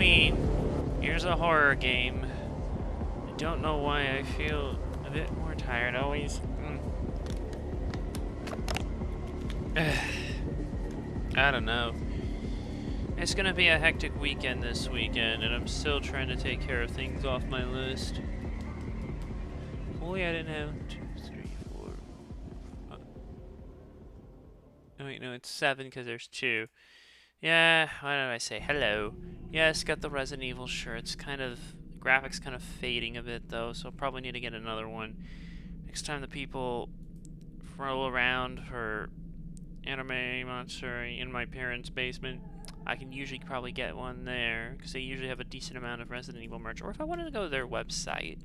Halloween. Here's a horror game. I don't know why I feel a bit more tired always. I don't know. It's gonna be a hectic weekend this weekend, and I'm still trying to take care of things off my list. Holy, I didn't have 2, 3, 4. Oh wait, no, it's 7 because there's 2. Yeah, why did I say hello? Yeah, it's got the Resident Evil shirt. It's kind of, graphics kind of fading a bit though, so I'll probably need to get another one. Next time the people roll around for Anime Monster in my parents' basement, I can usually probably get one there, because they usually have a decent amount of Resident Evil merch. Or if I wanted to go to their website,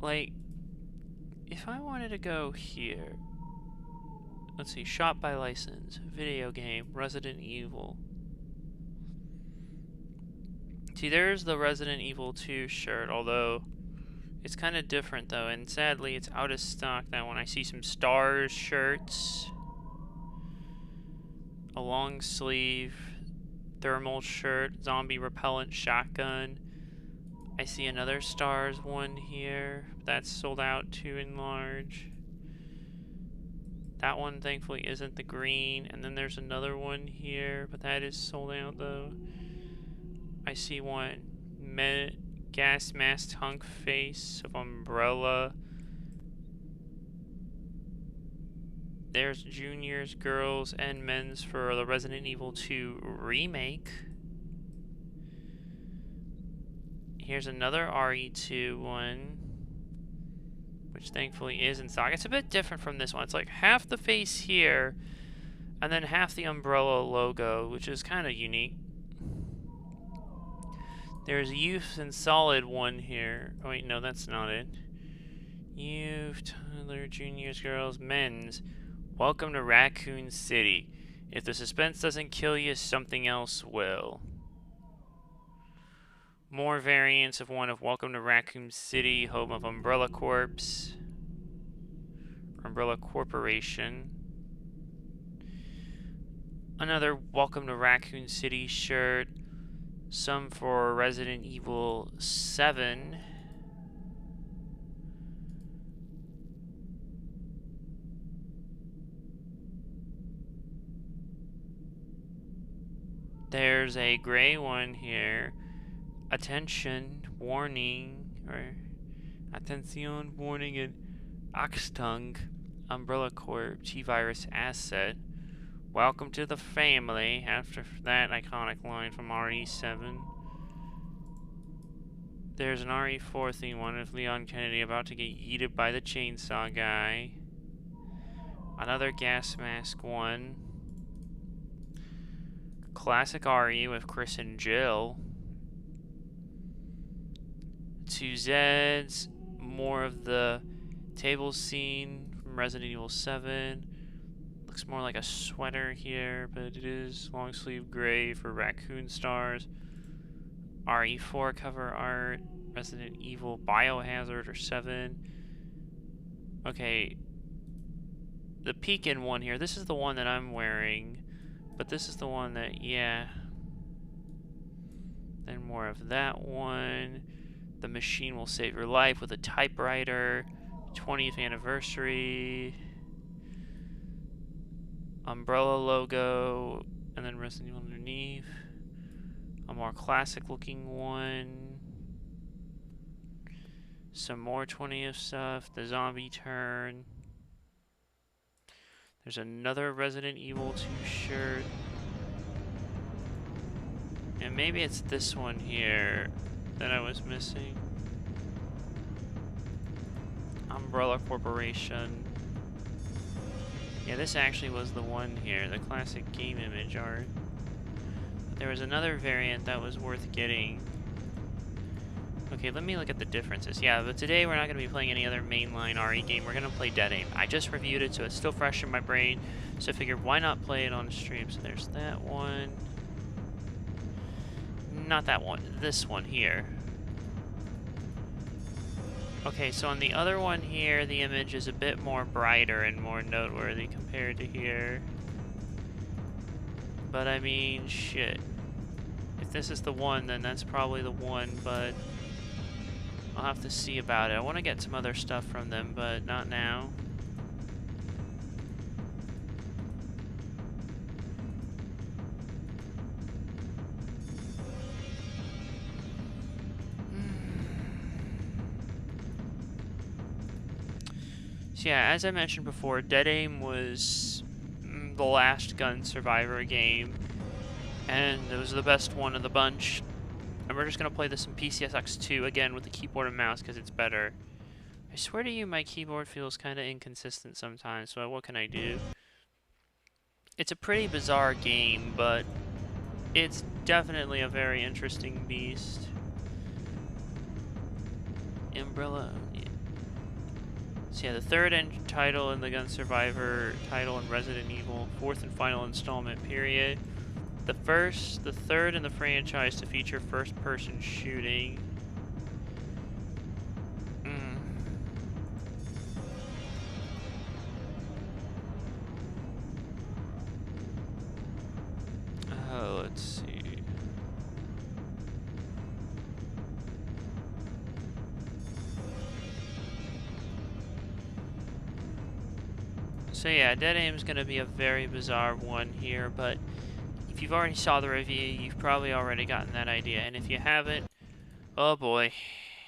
like, if I wanted to go here, let's see, shop by license, video game, Resident Evil. See, there's the Resident Evil 2 shirt, although it's kind of different though, and sadly it's out of stock now. When I see some Stars shirts, a long sleeve thermal shirt, zombie repellent shotgun. I see another Stars one here, but that's sold out too in large. That one thankfully isn't the green, and then there's another one here, but that is sold out though. I see one gas mask hunk face of Umbrella. There's juniors, girls, and men's for the Resident Evil 2 remake. Here's another RE2 one, which thankfully is in stock. It's a bit different from this one. It's like half the face here, and then half the Umbrella logo, which is kind of unique. There's Youth and Solid one here. Oh wait, no, that's not it. Youth, toddler, juniors, girls, men's. Welcome to Raccoon City. If the suspense doesn't kill you, something else will. More variants of one of Welcome to Raccoon City, home of Umbrella Corps. Umbrella Corporation. Another Welcome to Raccoon City shirt. Some for Resident Evil 7. There's a gray one here. Attention, warning, or attention, warning, and Achtung, Umbrella Corp, T-Virus asset. Welcome to the family. After that iconic line from RE7. There's an RE4 theme one of Leon Kennedy about to get yeeted by the chainsaw guy. Another gas mask one. Classic RE with Chris and Jill. 2 Zeds. More of the table scene from Resident Evil 7. Looks more like a sweater here, but it is long sleeve gray for Raccoon Stars. RE4 cover art. Resident Evil Biohazard or 7. Okay. The Pekin one here. This is the one that I'm wearing. But this is the one that, yeah. Then more of that one. The machine will save your life with a typewriter. 20th anniversary. Umbrella logo. And then Resident Evil underneath. A more classic looking one. Some more 20th stuff. The zombie turn. There's another Resident Evil 2 shirt. And maybe it's this one here that I was missing. Umbrella Corporation. Yeah, this actually was the one here, the classic game image art. But there was another variant that was worth getting. Okay, let me look at the differences. Yeah, but today we're not going to be playing any other mainline RE game. We're going to play Dead Aim. I just reviewed it, so it's still fresh in my brain. So I figured, why not play it on stream? So there's that one. Not that one. This one here. Okay, so on the other one here, the image is a bit more brighter and more noteworthy compared to here. But I mean, shit. If this is the one, then that's probably the one, but I'll have to see about it. I want to get some other stuff from them, but not now. So yeah, as I mentioned before, Dead Aim was the last gun survivor game, and it was the best one of the bunch. And we're just going to play this in PCSX2 again with the keyboard and mouse because it's better. I swear to you, my keyboard feels kind of inconsistent sometimes, so what can I do? It's a pretty bizarre game, but it's definitely a very interesting beast. Umbrella. Yeah. So yeah, the third title in the Gun Survivor title in Resident Evil, fourth and final installment, period. The third in the franchise to feature first-person shooting. Oh, let's see. So yeah, Dead Aim is going to be a very bizarre one here, but if you've already saw the review, you've probably already gotten that idea, and if you haven't, oh boy,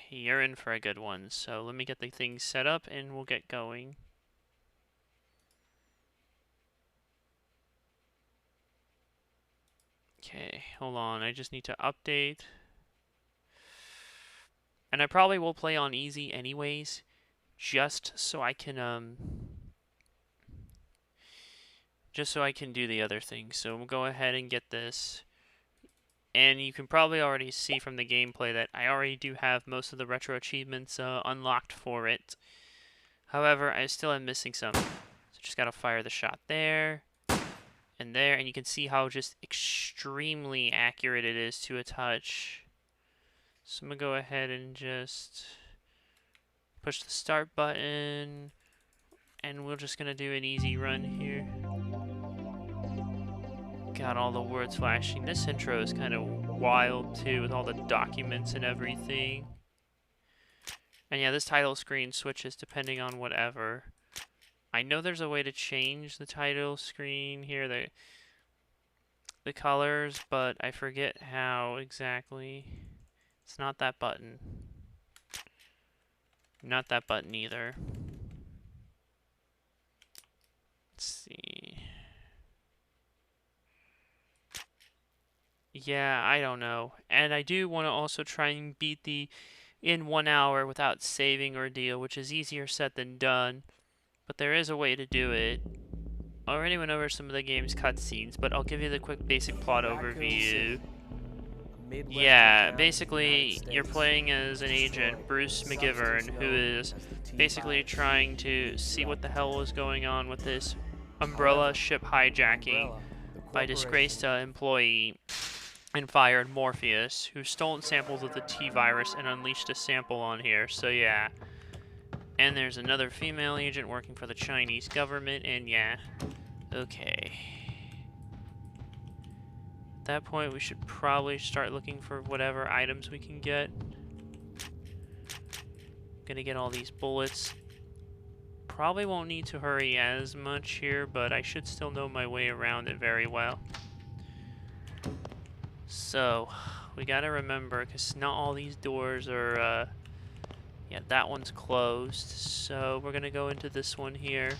you're in for a good one. So let me get the things set up and we'll get going. Okay, hold on, I just need to update. And I probably will play on easy anyways, just so I can do the other thing. So we'll go ahead and get this. And you can probably already see from the gameplay that I already do have most of the retro achievements unlocked for it. However, I still am missing some. So just gotta fire the shot there and there, and you can see how just extremely accurate it is to a touch. So I'm gonna go ahead and just push the start button, and we're just gonna do an easy run here. Got all the words flashing. This intro is kind of wild too, with all the documents and everything. And yeah, this title screen switches depending on whatever. I know there's a way to change the title screen here, the colors, but I forget how exactly. It's not that button. Not that button either. Let's see. Yeah, I don't know. And I do want to also try and beat the in 1 hour without saving ordeal, which is easier said than done. But there is a way to do it. I already went over some of the game's cutscenes, but I'll give you the quick basic plot overview. Yeah, basically, you're playing as an agent, Bruce McGivern, who is basically trying to see what the hell is going on with this Umbrella ship hijacking by a disgraced employee and fired Morpheus, who stole samples of the T-virus and unleashed a sample on here, so yeah. And there's another female agent working for the Chinese government, and yeah. Okay. At that point, we should probably start looking for whatever items we can get. Gonna get all these bullets. Probably won't need to hurry as much here, but I should still know my way around it very well. So, we gotta remember, because not all these doors are, yeah, that one's closed, so we're gonna go into this one here.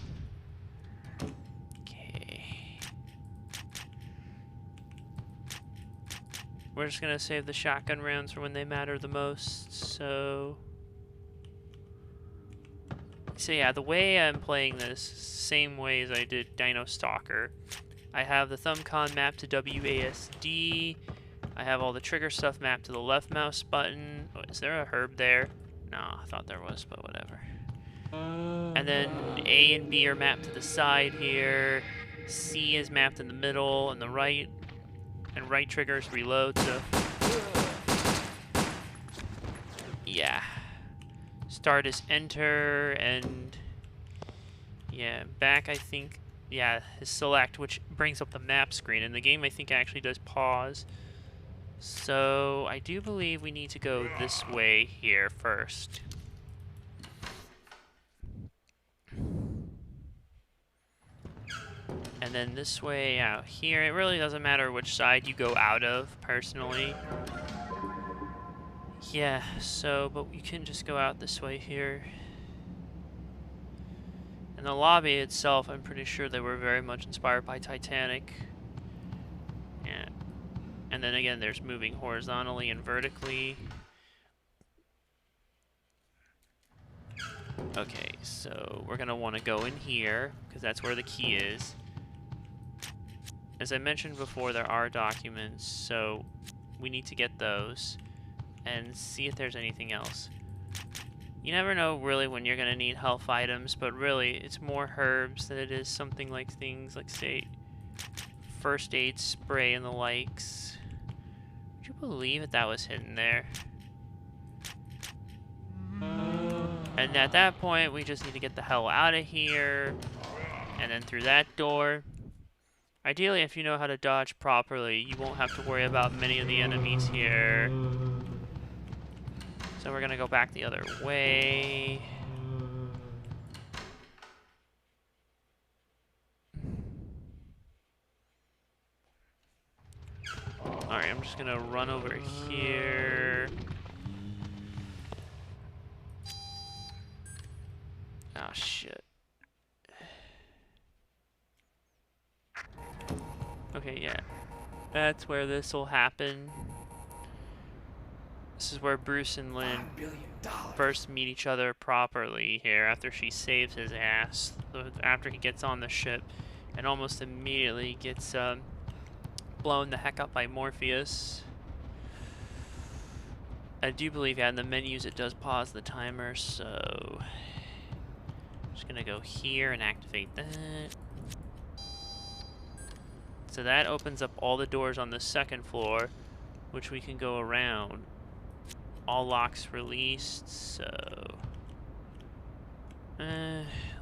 Okay. We're just gonna save the shotgun rounds for when they matter the most, so yeah, the way I'm playing this, same way as I did Dino Stalker. I have the thumb con mapped to WASD. I have all the trigger stuff mapped to the left mouse button. Oh, is there a herb there? No, I thought there was, but whatever. And then A and B are mapped to the side here. C is mapped in the middle and the right. And right trigger is reload, so yeah. Start is enter, and yeah, back I think, yeah, is select, which brings up the map screen. And the game I think actually does pause. So, I do believe we need to go this way here first. And then this way out here. It really doesn't matter which side you go out of, personally. Yeah, so, but we can just go out this way here. And the lobby itself, I'm pretty sure they were very much inspired by Titanic. Yeah. And then again, there's moving horizontally and vertically. Okay, so we're going to want to go in here, because that's where the key is. As I mentioned before, there are documents, so we need to get those and see if there's anything else. You never know really when you're going to need health items, but really it's more herbs than it is something like things like, say, first aid spray and the likes. Would you believe that that was hidden there? And at that point, we just need to get the hell out of here, and then through that door. Ideally, if you know how to dodge properly, you won't have to worry about many of the enemies here. So we're gonna go back the other way. Alright, I'm just gonna run over here. Oh, shit. Okay, yeah. That's where this will happen. This is where Bruce and Lynn first meet each other properly here after she saves his ass. After he gets on the ship and almost immediately gets blown the heck up by Morpheus. I do believe, yeah, in the menus it does pause the timer, so I'm just gonna go here and activate that. So that opens up all the doors on the second floor, which we can go around. All locks released, so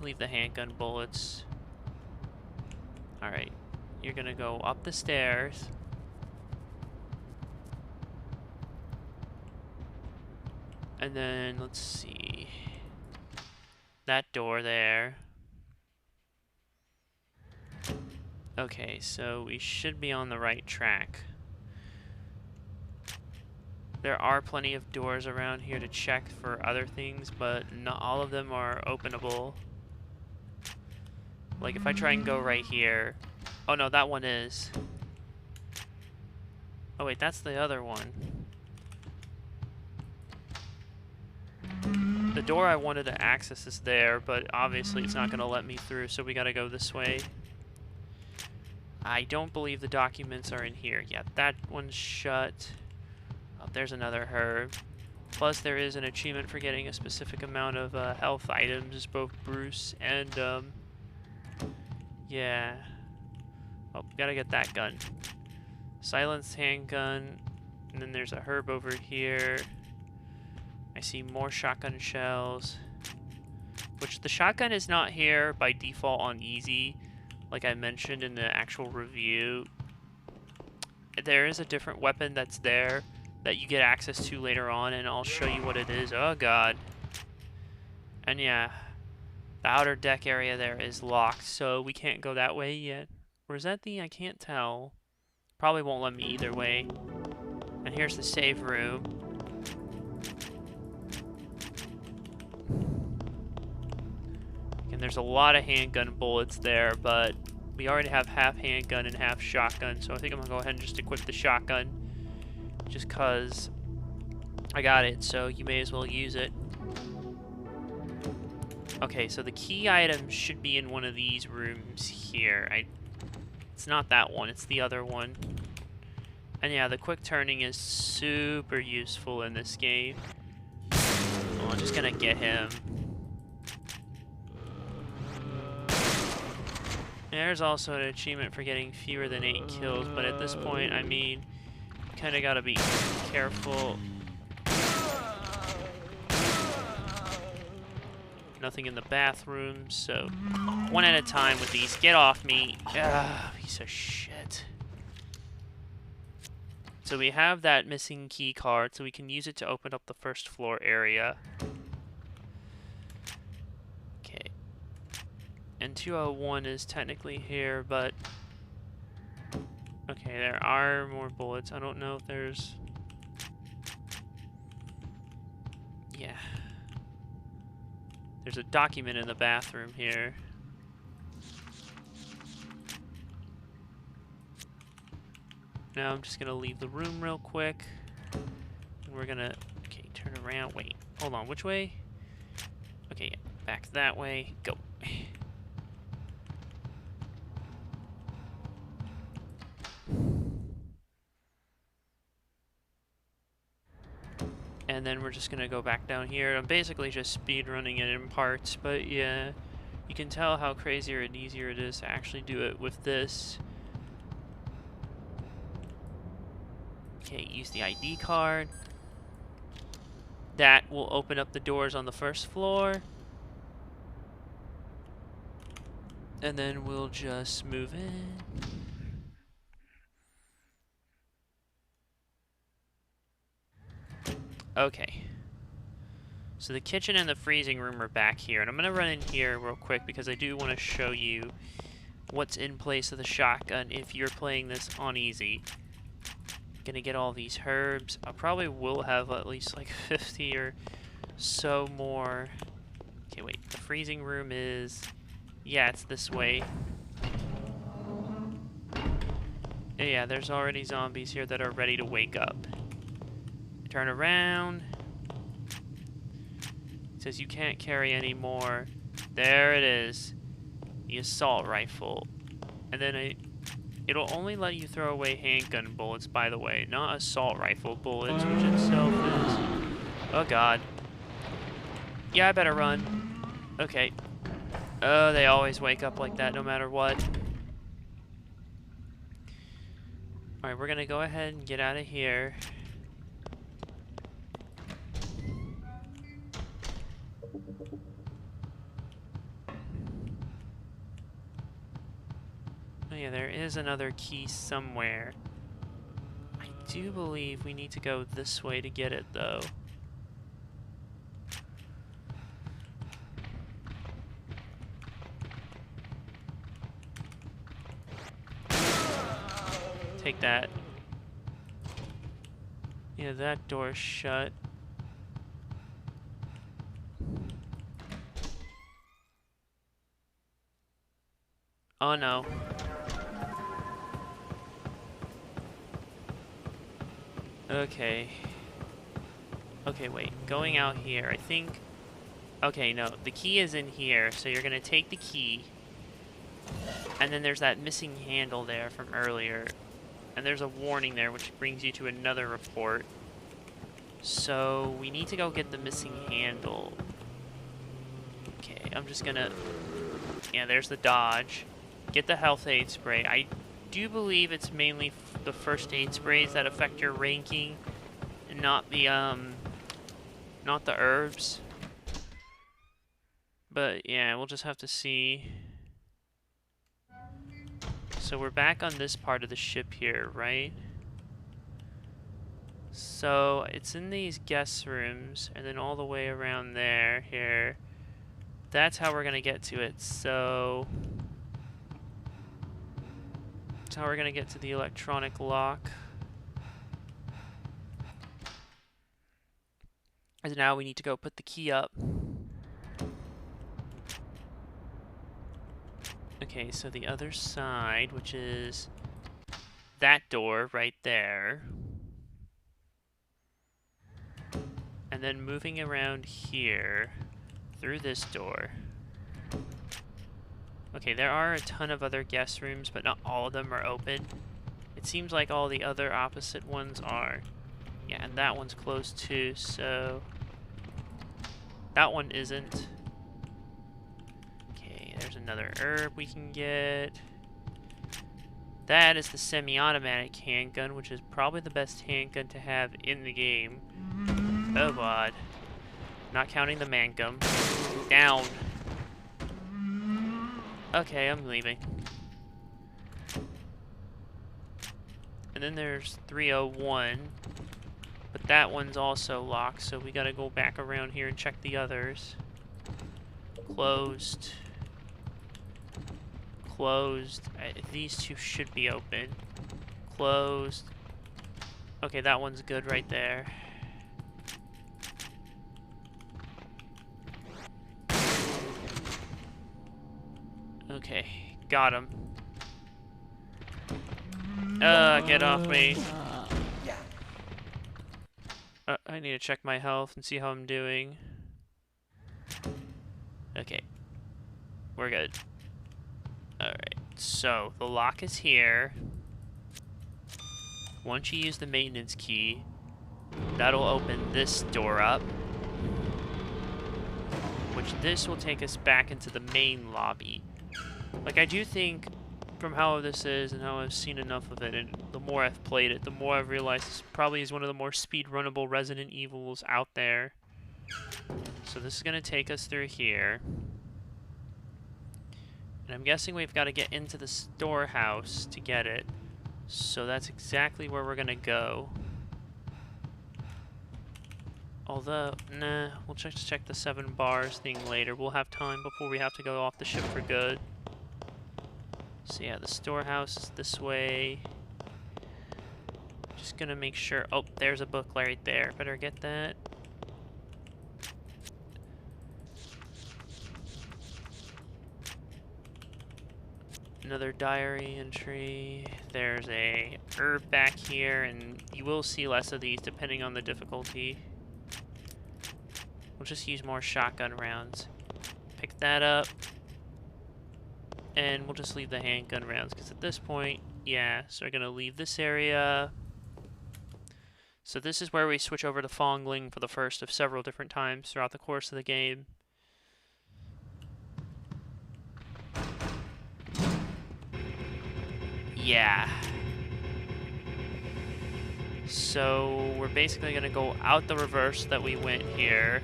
leave the handgun bullets. Alright, you're gonna go up the stairs. And then, let's see, that door there. Okay, so we should be on the right track. There are plenty of doors around here to check for other things, but not all of them are openable. Like if I try and go right here. Oh no, that one is. Oh wait, that's the other one. The door I wanted to access is there, but obviously it's not going to let me through, so we got to go this way. I don't believe the documents are in here. Yeah, that one's shut. Oh, there's another herb. Plus, there is an achievement for getting a specific amount of health items, both Bruce and, yeah. Oh, gotta get that gun. Silenced handgun. And then there's a herb over here. I see more shotgun shells. Which, the shotgun is not here by default on easy, like I mentioned in the actual review. There is a different weapon that's there that you get access to later on, and I'll show you what it is. Oh god. And yeah, the outer deck area there is locked, so we can't go that way yet. Or is that the... I can't tell. Probably won't let me either way. And here's the save room. And there's a lot of handgun bullets there, but we already have half handgun and half shotgun, so I think I'm gonna go ahead and just equip the shotgun. Just cause I got it, so you may as well use it. Okay, so the key item should be in one of these rooms here. It's not that one, it's the other one. And yeah, the quick turning is super useful in this game. Oh, I'm just gonna get him. There's also an achievement for getting fewer than 8 kills, but at this point, I mean, you kind of got to be careful. Nothing in the bathroom, so one at a time with these. Get off me. Ah, piece of shit. So we have that missing key card, so we can use it to open up the first floor area. Okay. And 201 is technically here, but... Okay, there are more bullets. I don't know if there's... Yeah. There's a document in the bathroom here. Now I'm just gonna leave the room real quick. And we're gonna... Okay, turn around. Wait, hold on. Which way? Okay, yeah, back that way. Go. And then we're just gonna go back down here. I'm basically just speed running it in parts, but yeah, you can tell how crazier and easier it is to actually do it with this. Okay, use the ID card. That will open up the doors on the first floor. And then we'll just move in. Okay. So the kitchen and the freezing room are back here. And I'm going to run in here real quick because I do want to show you what's in place of the shotgun if you're playing this on easy. Gonna get all these herbs. I probably will have at least like 50 or so more. Okay, wait. The freezing room is... Yeah, it's this way. Yeah, there's already zombies here that are ready to wake up. Turn around. It says you can't carry any more. There it is. The assault rifle. And then it'll only let you throw away handgun bullets, by the way, not assault rifle bullets, which itself is... Oh god. Yeah, I better run. Okay. Oh, they always wake up like that no matter what. Alright, we're gonna go ahead and get out of here. Oh yeah, there is another key somewhere. I do believe we need to go this way to get it, though. Take that. Yeah, that door's shut. Oh no. Okay. Okay, wait. Going out here, I think... Okay, no. The key is in here, so you're gonna take the key. And then there's that missing handle there from earlier. And there's a warning there, which brings you to another report. So, we need to go get the missing handle. Okay, I'm just gonna... Yeah, there's the dodge. Get the health aid spray. I do believe it's mainly the first aid sprays that affect your ranking, and not the herbs. But yeah, we'll just have to see. So we're back on this part of the ship here, right? So it's in these guest rooms, and then all the way around there, here. That's how we're gonna get to it, so... That's how we're gonna get to the electronic lock. And now we need to go put the key up. Okay, so the other side, which is that door right there. And then moving around here through this door. Okay, there are a ton of other guest rooms, but not all of them are open. It seems like all the other opposite ones are. Yeah, and that one's closed too, so... That one isn't. Okay, there's another herb we can get. That is the semi-automatic handgun, which is probably the best handgun to have in the game. Oh god. Not counting the mangum. Down. Okay, I'm leaving. And then there's 301. But that one's also locked, so we gotta go back around here and check the others. Closed. Closed. These two should be open. Closed. Okay, that one's good right there. Okay, got him. Get off me. I need to check my health and see how I'm doing. Okay. We're good. Alright, so the lock is here. Once you use the maintenance key, that'll open this door up. Which this will take us back into the main lobby. Like, I do think, from how this is and how I've seen enough of it, and the more I've played it, the more I've realized this probably is one of the more speed-runnable Resident Evils out there. So this is going to take us through here. And I'm guessing we've got to get into the storehouse to get it. So that's exactly where we're going to go. Although, nah, we'll check the 7 bars thing later. We'll have time before we have to go off the ship for good. So yeah, the storehouse is this way. Just gonna make sure... Oh, there's a book right there. Better get that. Another diary entry. There's a herb back here, and you will see less of these depending on the difficulty. We'll just use more shotgun rounds. Pick that up. And we'll just leave the handgun rounds, because at this point, yeah, so we're going to leave this area. So this is where we switch over to Fongling for the first of several different times throughout the course of the game. Yeah. So we're basically going to go out the reverse that we went here.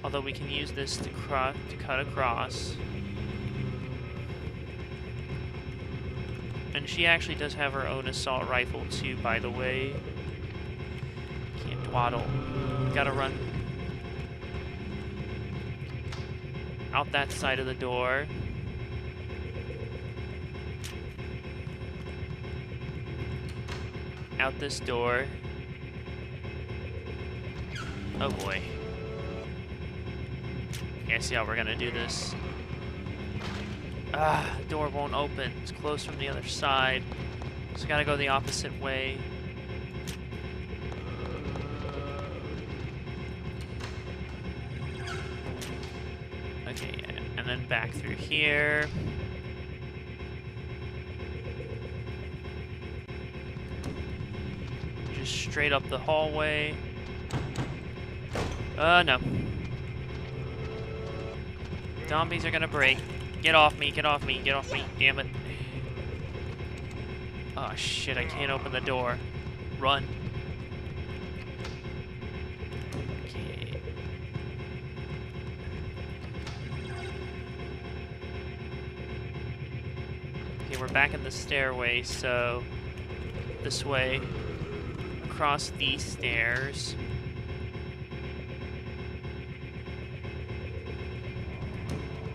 Although we can use this to cut across. And she actually does have her own assault rifle too, by the way. Can't dwaddle. Gotta run out that side of the door. Out this door. Oh boy. Okay, I see how we're gonna do this. Ah, the door won't open. It's closed from the other side. So gotta go the opposite way. Okay, and then back through here. Just straight up the hallway. No. Zombies are gonna break. Get off me, get off me, get off me, damn it. Oh shit, I can't open the door. Run. Okay. Okay, we're back in the stairway, so this way, across these stairs.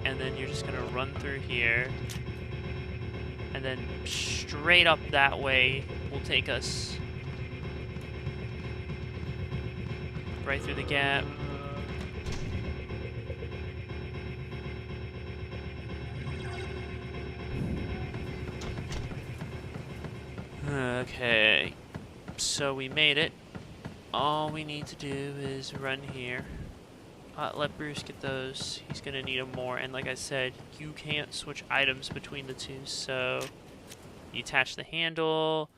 And then you're just gonna run through here. And then straight up that way will take us right through the gap. Okay, so we made it. All we need to do is run here. Let Bruce get those. He's gonna need them more. And like I said, you can't switch items between the two. So you attach the handle.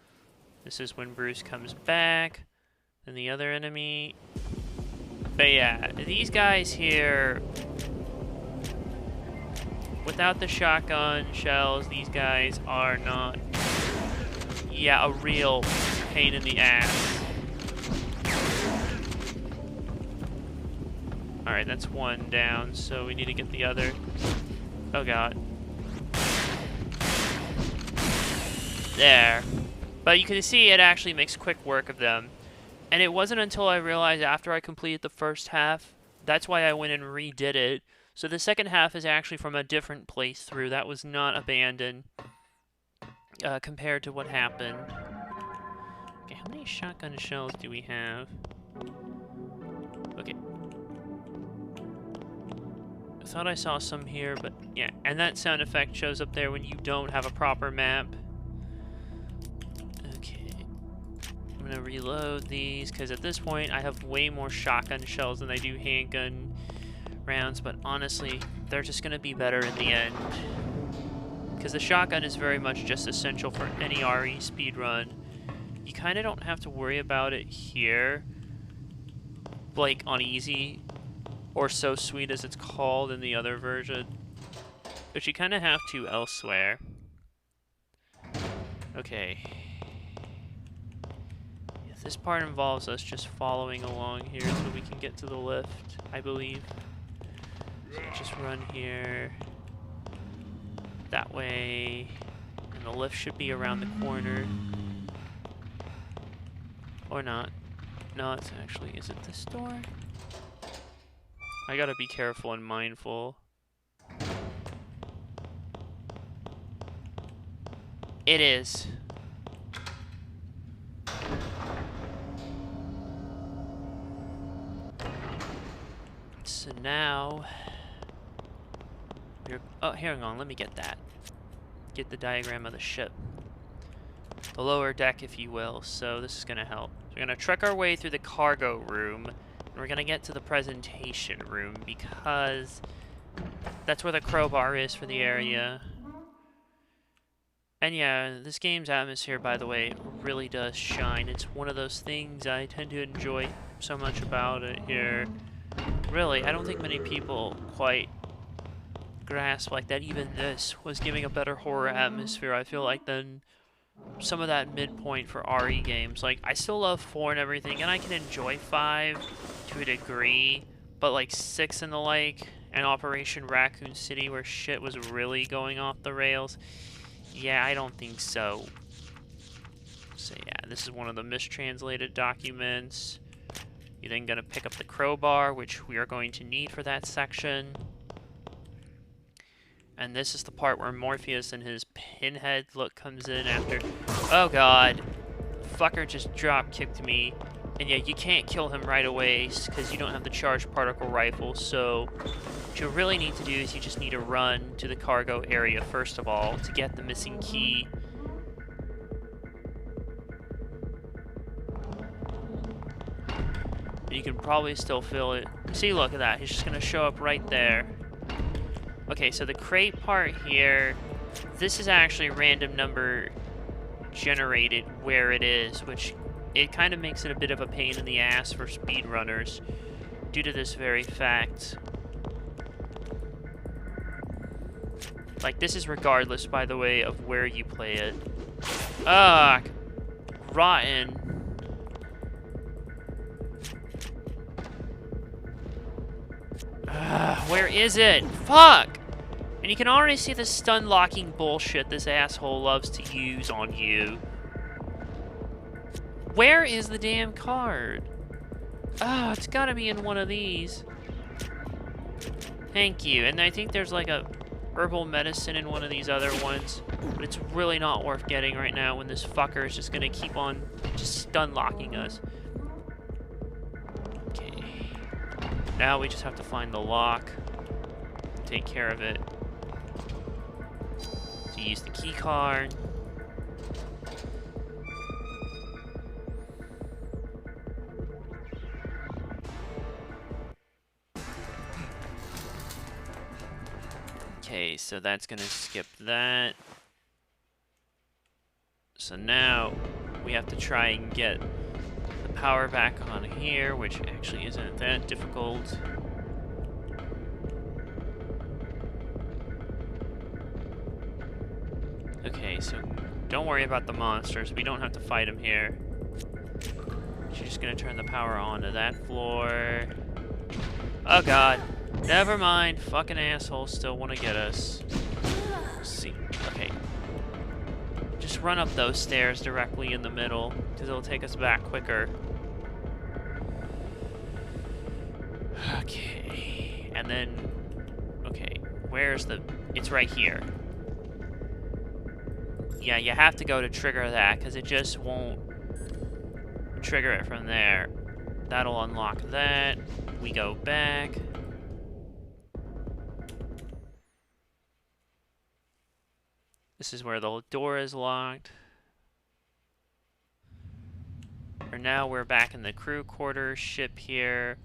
This is when Bruce comes back. Then the other enemy. But yeah, these guys here, without the shotgun shells, these guys are not, yeah, a real pain in the ass. Alright, that's one down, so we need to get the other. Oh god. There. But you can see it actually makes quick work of them. And it wasn't until I realized after I completed the first half, that's why I went and redid it. So the second half is actually from a different playthrough. That was not abandoned compared to what happened. Okay, how many shotgun shells do we have? Okay. I thought I saw some here, but yeah. And that sound effect shows up there when you don't have a proper map. Okay. I'm gonna reload these, because at this point I have way more shotgun shells than I do handgun rounds, but honestly, they're just gonna be better in the end. Because the shotgun is very much just essential for any RE speedrun. You kind of don't have to worry about it here, like on easy, or so sweet as it's called in the other version, but you kind of have to elsewhere. Okay. Yeah, this part involves us just following along here so we can get to the lift, I believe. So just run here, that way, and the lift should be around the corner. Or not. No, it's actually, is it this door? I gotta be careful and mindful. It is. So now... oh, hang on, let me get that. Get the diagram of the ship. The lower deck, if you will, so this is gonna help. So we're gonna trek our way through the cargo room, and we're gonna get to the presentation room, because that's where the crowbar is for the area. And yeah, this game's atmosphere, by the way, really does shine. It's one of those things I tend to enjoy so much about it here. Really, I don't think many people quite grasp like that even this was giving a better horror atmosphere, I feel like, than some of that midpoint for RE games. Like, I still love 4 and everything, and I can enjoy 5 to a degree, but like 6 and the like, and Operation Raccoon City, where shit was really going off the rails, yeah, I don't think so. So yeah, this is one of the mistranslated documents. You're then going to pick up the crowbar, which we are going to need for that section. And this is the part where Morpheus and his pinhead look comes in after... oh god. Fucker just drop-kicked me. And yeah, you can't kill him right away because you don't have the charged particle rifle. So what you really need to do is you just need to run to the cargo area first of all to get the missing key. You can probably still feel it. See, look at that. He's just going to show up right there. Okay, so the crate part here, this is actually random number generated where it is, which it kind of makes it a bit of a pain in the ass for speedrunners due to this very fact. Like, this is regardless, by the way, of where you play it. Ugh! Rotten. Where is it? Fuck! And you can already see the stun locking bullshit this asshole loves to use on you. Where is the damn card? Ah, it's gotta be in one of these. Thank you. And I think there's like a herbal medicine in one of these other ones, but it's really not worth getting right now when this fucker is just gonna keep on just stun locking us. Okay. Now we just have to find the lock, take care of it. So use the key card. Okay, so that's gonna skip that. So now we have to try and get the power back on here, which actually isn't that difficult. Okay, so don't worry about the monsters. We don't have to fight them here. She's just gonna turn the power on to that floor. Oh god. Never mind. Fucking assholes still want to get us. Let's see. Okay. just run up those stairs directly in the middle, because it'll take us back quicker. Okay, and then, okay, where's the, it's right here. Yeah, you have to go to trigger that, because it just won't trigger it from there. That'll unlock that. We go back. This is where the door is locked. For now, we're back in the crew quarters ship here.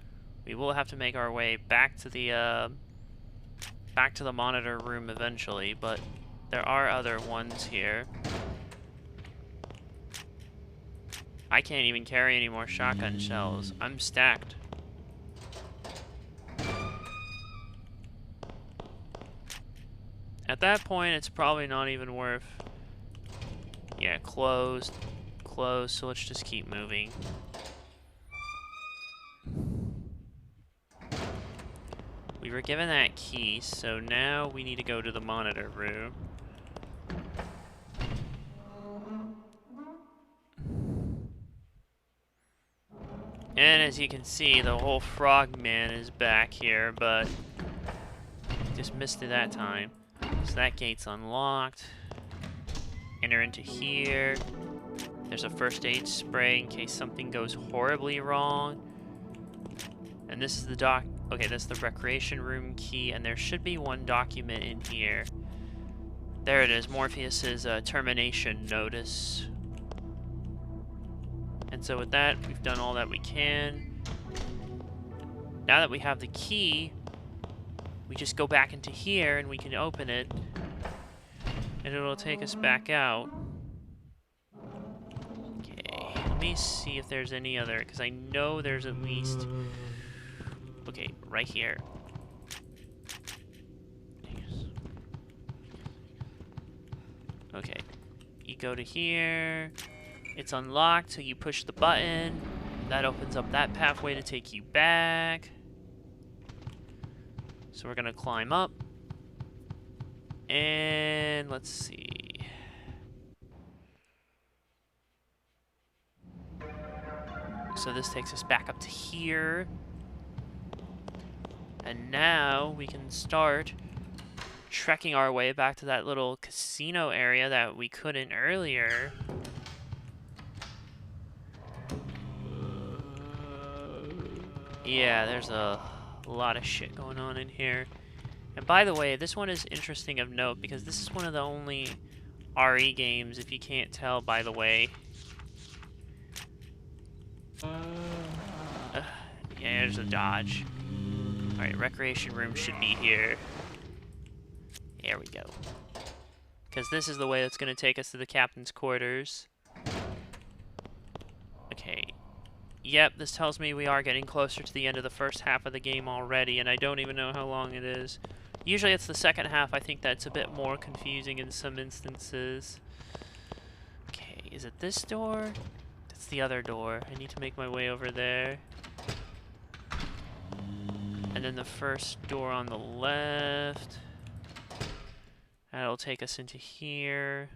We will have to make our way back to the monitor room eventually, but there are other ones here. I can't even carry any more shotgun shells. I'm stacked. At that point, it's probably not even worth... Yeah, closed. Closed, so let's just keep moving. We were given that key, so now we need to go to the monitor room. And as you can see, the whole frogman is back here, but just missed it that time. So that gate's unlocked. Enter into here. There's a first aid spray in case something goes horribly wrong. And this is the okay, that's the recreation room key, and there should be one document in here. There it is, Morpheus's termination notice. And so with that, we've done all that we can. Now that we have the key, we just go back into here and we can open it. And it'll take us back out. Okay, let me see if there's any other, because I know there's at least... Okay, right here. Okay, you go to here. It's unlocked, so you push the button. That opens up that pathway to take you back. So we're gonna climb up. And let's see. So this takes us back up to here. And now we can start trekking our way back to that little casino area that we couldn't earlier. Yeah, there's a lot of shit going on in here. And by the way, this one is interesting of note because this is one of the only RE games, if you can't tell by the way. Yeah, there's a dodge. Alright, recreation room should be here. There we go. Because this is the way that's going to take us to the captain's quarters. Okay. Yep, this tells me we are getting closer to the end of the first half of the game already, and I don't even know how long it is. Usually it's the second half. I think that's a bit more confusing in some instances. Okay, is it this door? That's the other door. I need to make my way over there. And then the first door on the left. That'll take us into here.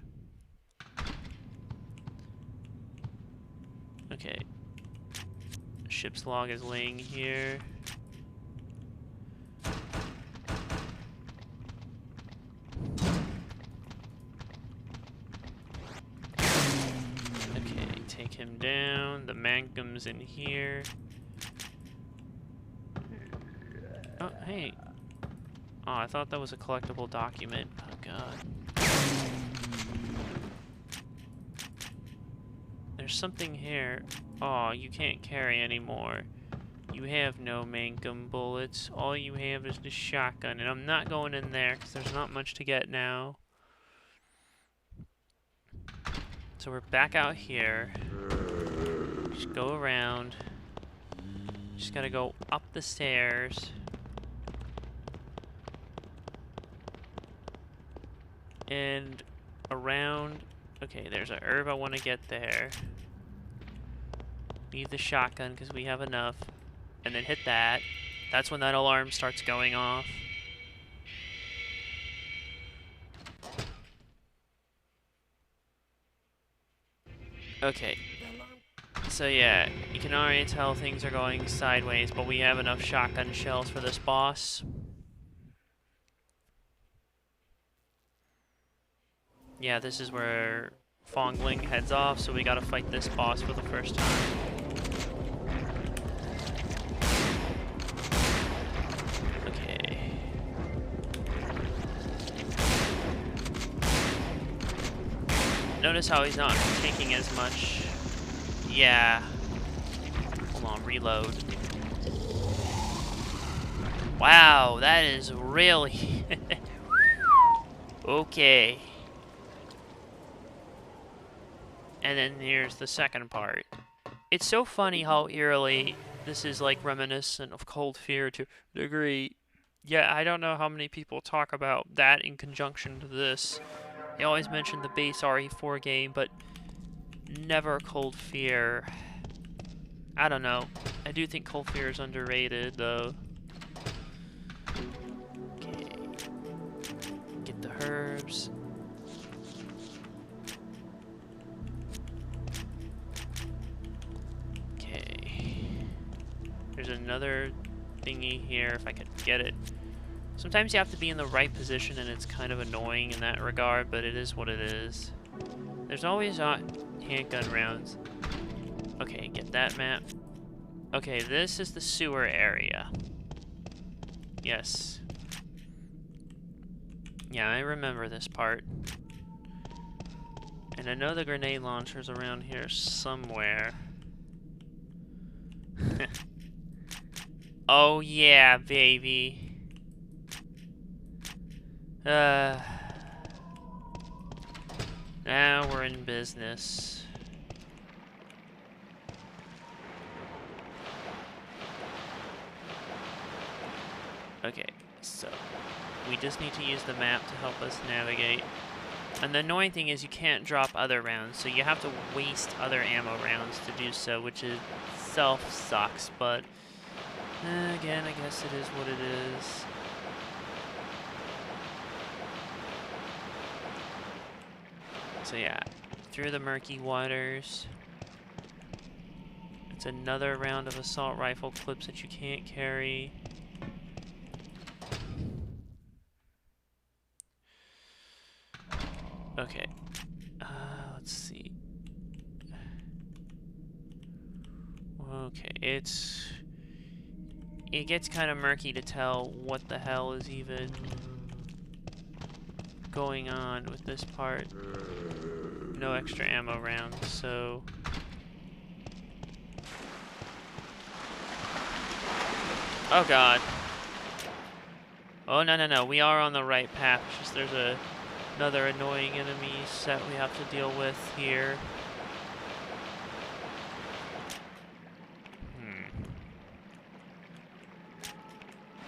Okay. Ship's log is laying here. Okay, take him down. The Magnum's in here. Oh, hey. Oh, I thought that was a collectible document. Oh, God. There's something here. Oh, you can't carry anymore. You have no Magnum bullets. All you have is the shotgun. And I'm not going in there because there's not much to get now. So we're back out here. Just go around. Just gotta go up the stairs. And around. Okay, there's a herb I want to get there. Leave the shotgun because we have enough. And then hit that. That's when that alarm starts going off. Okay. So yeah, you can already tell things are going sideways, but we have enough shotgun shells for this boss. Yeah, this is where Fongling heads off, so we gotta fight this boss for the first time. Okay. Notice how he's not taking as much. Yeah. Hold on, reload. Wow, that is really... Okay. And then here's the second part. It's so funny how eerily this is like reminiscent of Cold Fear to a degree. Yeah, I don't know how many people talk about that in conjunction to this. They always mention the base RE4 game, but never Cold Fear. I don't know. I do think Cold Fear is underrated, though. Okay. Get the herbs. Okay. There's another thingy here, if I could get it. Sometimes you have to be in the right position, and it's kind of annoying in that regard, but it is what it is. There's always handgun rounds. Okay, get that map. Okay, this is the sewer area. Yes. Yeah, I remember this part. And I know the grenade launcher's around here somewhere. Oh yeah, baby. Now we're in business. Okay, so we just need to use the map to help us navigate. And the annoying thing is you can't drop other rounds, so you have to waste other ammo rounds to do so, which itself sucks, but again, I guess it is what it is. So yeah, through the murky waters. It's another round of assault rifle clips that you can't carry. Okay, let's see. Okay, it gets kind of murky to tell what the hell is even going on with this part. No extra ammo rounds, so... Oh god. Oh, no, we are on the right path. It's just there's another annoying enemy set we have to deal with here.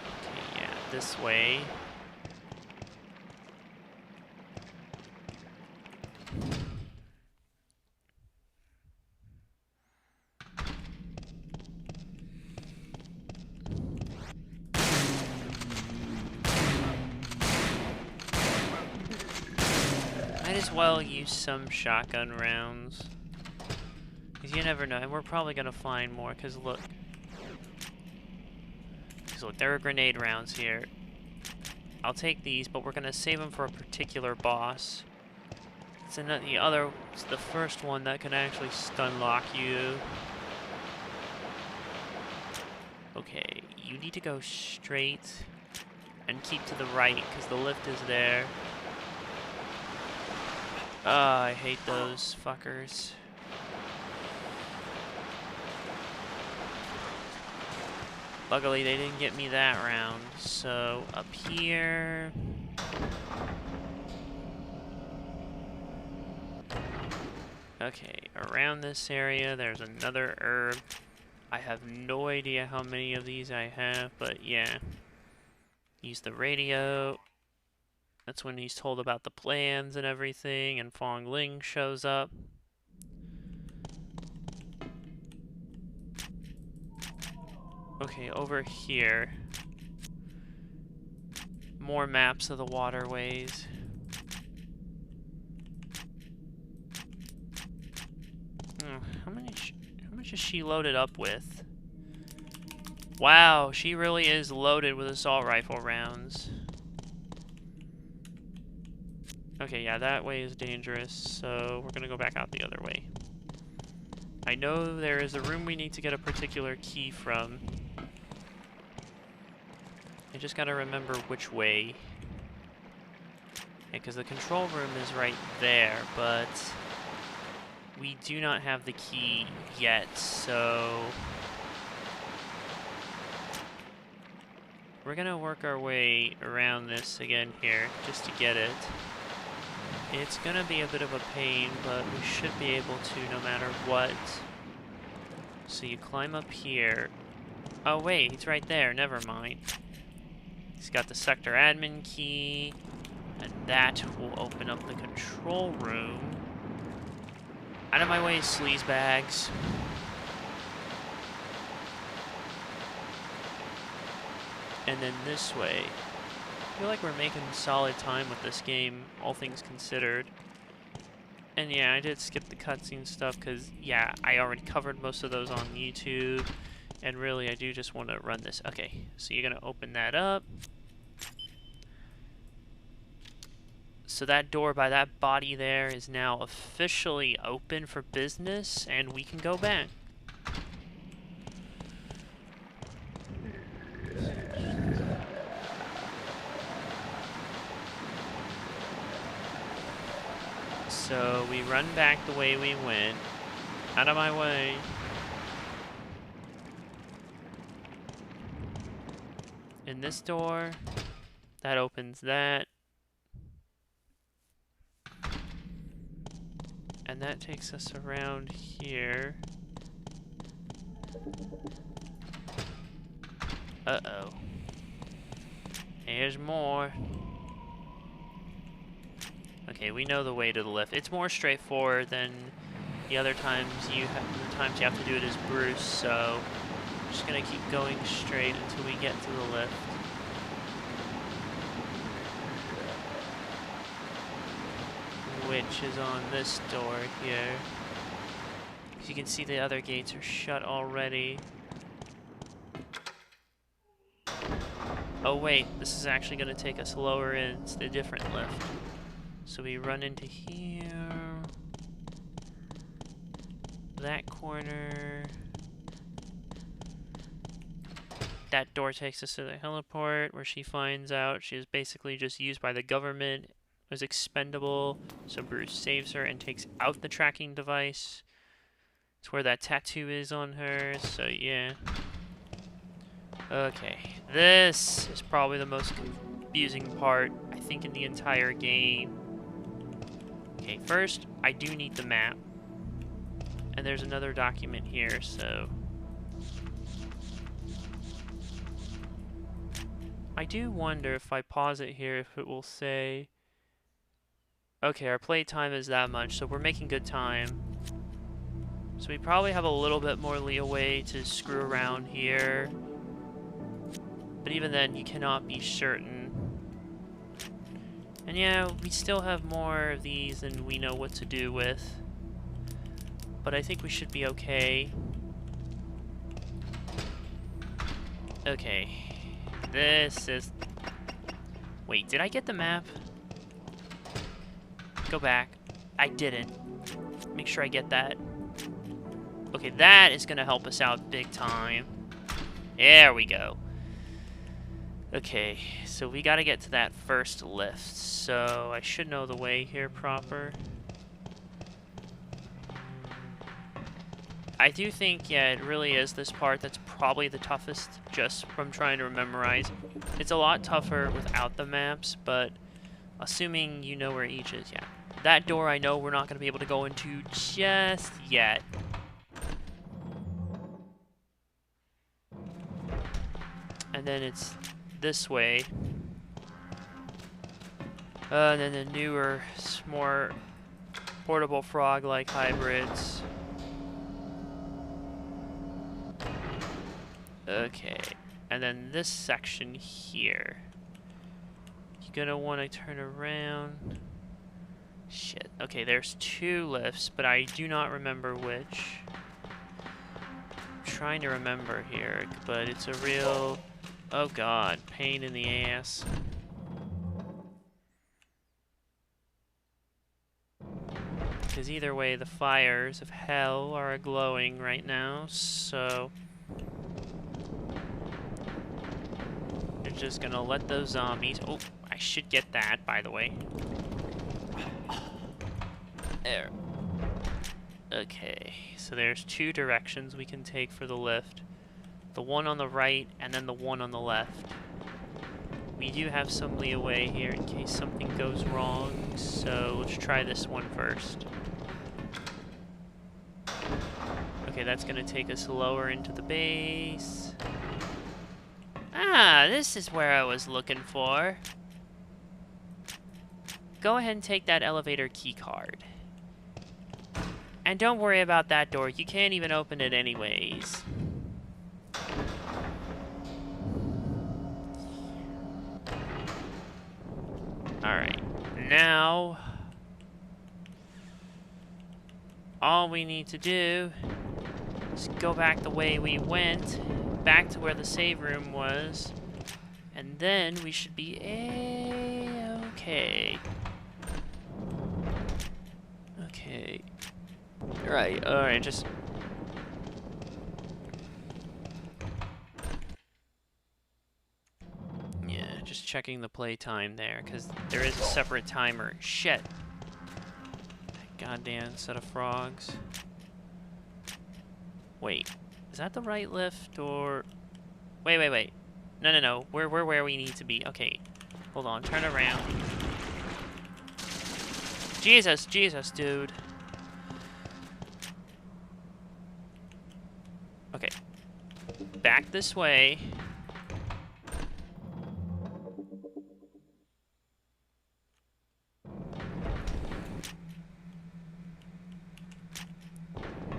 Okay, yeah, this way. Might as well use some shotgun rounds. Because you never know, and we're probably going to find more, because look. There are grenade rounds here. I'll take these, but we're going to save them for a particular boss. It's the first one that can actually stun lock you. Okay, you need to go straight and keep to the right, because the lift is there. I hate those fuckers. Luckily, they didn't get me that round. So, up here... Okay, around this area, there's another herb. I have no idea how many of these I have, but yeah. Use the radio. That's when he's told about the plans and everything, and Fong Ling shows up. Okay, over here. More maps of the waterways. how much is she loaded up with? Wow, she really is loaded with assault rifle rounds. Okay, yeah, that way is dangerous, so we're gonna go back out the other way. I know there is a room we need to get a particular key from. I just gotta remember which way. Because the control room is right there, but we do not have the key yet, so we're gonna work our way around this again here, just to get it. It's gonna be a bit of a pain, but we should be able to no matter what. So you climb up here. Oh wait, it's right there, never mind. He's got the sector admin key, and that will open up the control room. Out of my way, sleazebags. And then this way. I feel like we're making solid time with this game, all things considered. And yeah, I did skip the cutscene stuff because, yeah, I already covered most of those on YouTube. And really, I do just want to run this. Okay, so you're going to open that up. So that door by that body there is now officially open for business, and we can go back. So we run back the way we went. Out of my way. In this door, that opens that. And that takes us around here. Uh-oh. There's more. Okay, we know the way to the lift. It's more straightforward than the other times you have to do it as Bruce, so I'm just gonna keep going straight until we get to the lift. Which is on this door here. As you can see, the other gates are shut already. Oh wait, this is actually gonna take us lower in. It's a different lift. So we run into here, that corner, that door takes us to the heliport where she finds out she is basically just used by the government, was expendable, so Bruce saves her and takes out the tracking device. It's where that tattoo is on her, so yeah. Okay, this is probably the most confusing part, I think, in the entire game. Okay, first, I do need the map. And there's another document here, so I do wonder if I pause it here, if it will say, okay, our play time is that much, so we're making good time. So we probably have a little bit more leeway to screw around here. But even then, you cannot be certain. And yeah, we still have more of these than we know what to do with. But I think we should be okay. Okay. This is... Wait, did I get the map? Go back. I didn't. Make sure I get that. Okay, that is gonna help us out big time. There we go. Okay, so we gotta get to that first lift, so I should know the way here proper. I do think, yeah, it really is this part that's probably the toughest, just from trying to memorize. It's a lot tougher without the maps, but assuming you know where each is, yeah. That door I know we're not gonna be able to go into just yet. And then it's this way. And then the newer, more portable frog-like hybrids. Okay, and then this section here. You're gonna want to turn around. Shit. Okay, there's 2 lifts, but I do not remember which. I'm trying to remember here, but it's a real... Oh god, pain in the ass. Because either way, the fires of hell are glowing right now, so... They're just gonna let those zombies... Oh, I should get that, by the way. There. Okay, so there's 2 directions we can take for the lift. The one on the right, and then the one on the left. We do have some leeway here in case something goes wrong, so let's try this one first. Okay, that's gonna take us lower into the base. Ah, this is where I was looking for. Go ahead and take that elevator key card. And don't worry about that door. You can't even open it anyways. Alright. Now... all we need to do is go back the way we went. Back to where the save room was. And then we should be a-okay. Okay. Alright, just... yeah, just checking the playtime there, because there is a separate timer. Shit. That goddamn set of frogs. Wait, is that the right lift, or... Wait. No. We're where we need to be. Okay, hold on, turn around. Jesus, dude. Okay. Back this way.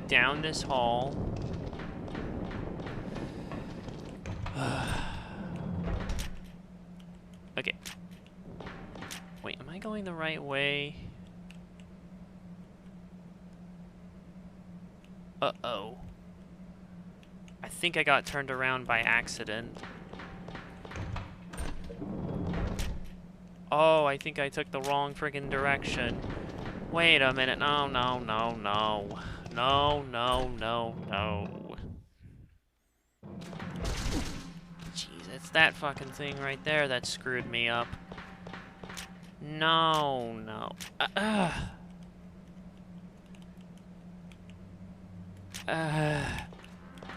Down this hall. Okay. Wait, am I going the right way? Uh-oh. I think I got turned around by accident. Oh, I think I took the wrong friggin' direction. Wait a minute. No. Jeez, it's that fucking thing right there that screwed me up. No.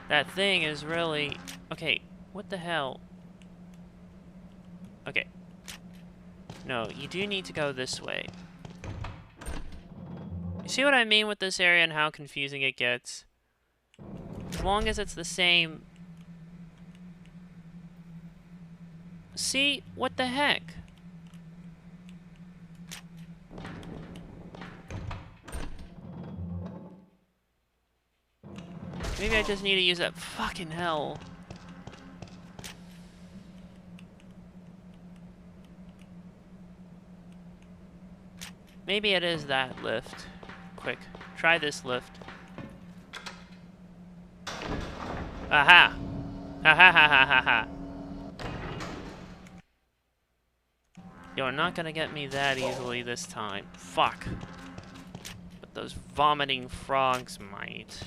That thing is really... Okay, what the hell? Okay. No, you do need to go this way. You see what I mean with this area and how confusing it gets? As long as it's the same... See? What the heck? Maybe I just need to use that fucking hell. Maybe it is that lift. Quick, try this lift. Aha! Ha. You're not gonna get me that easily this time. Fuck. But those vomiting frogs might.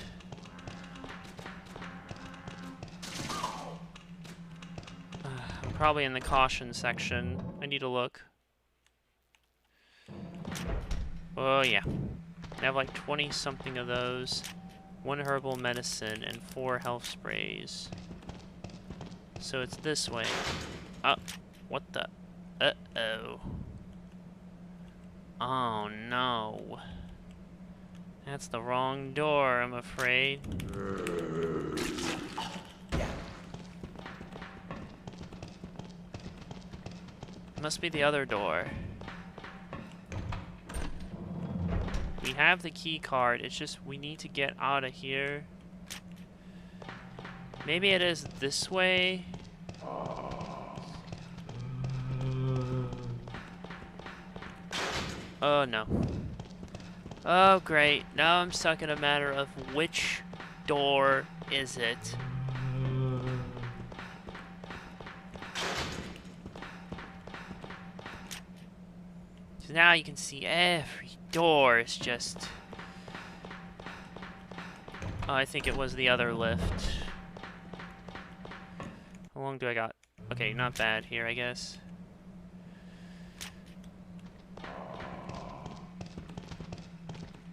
I'm probably in the caution section. I need to look. Oh yeah. I have like 20 something of those. 1 herbal medicine and 4 health sprays. So it's this way. Oh, what the? Uh-oh. Oh no. That's the wrong door, I'm afraid. Must be the other door. We have the key card, it's just we need to get out of here. Maybe it is this way. Oh, no. Oh, great. Now I'm stuck in a matter of which door is it? So now you can see every door is just... Oh, I think it was the other lift. How long do I got? Okay, not bad here, I guess.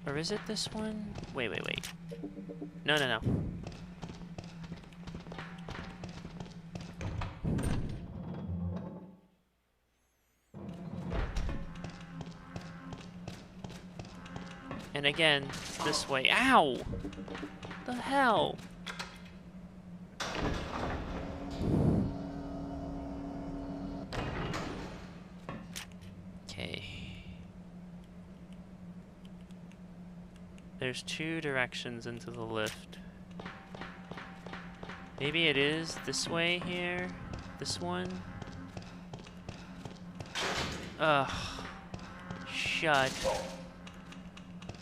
Or is it this one? Wait. No. And again, this way. Ow! The hell? Okay. There's 2 directions into the lift. Maybe it is this way here? This one? Ugh. Shut.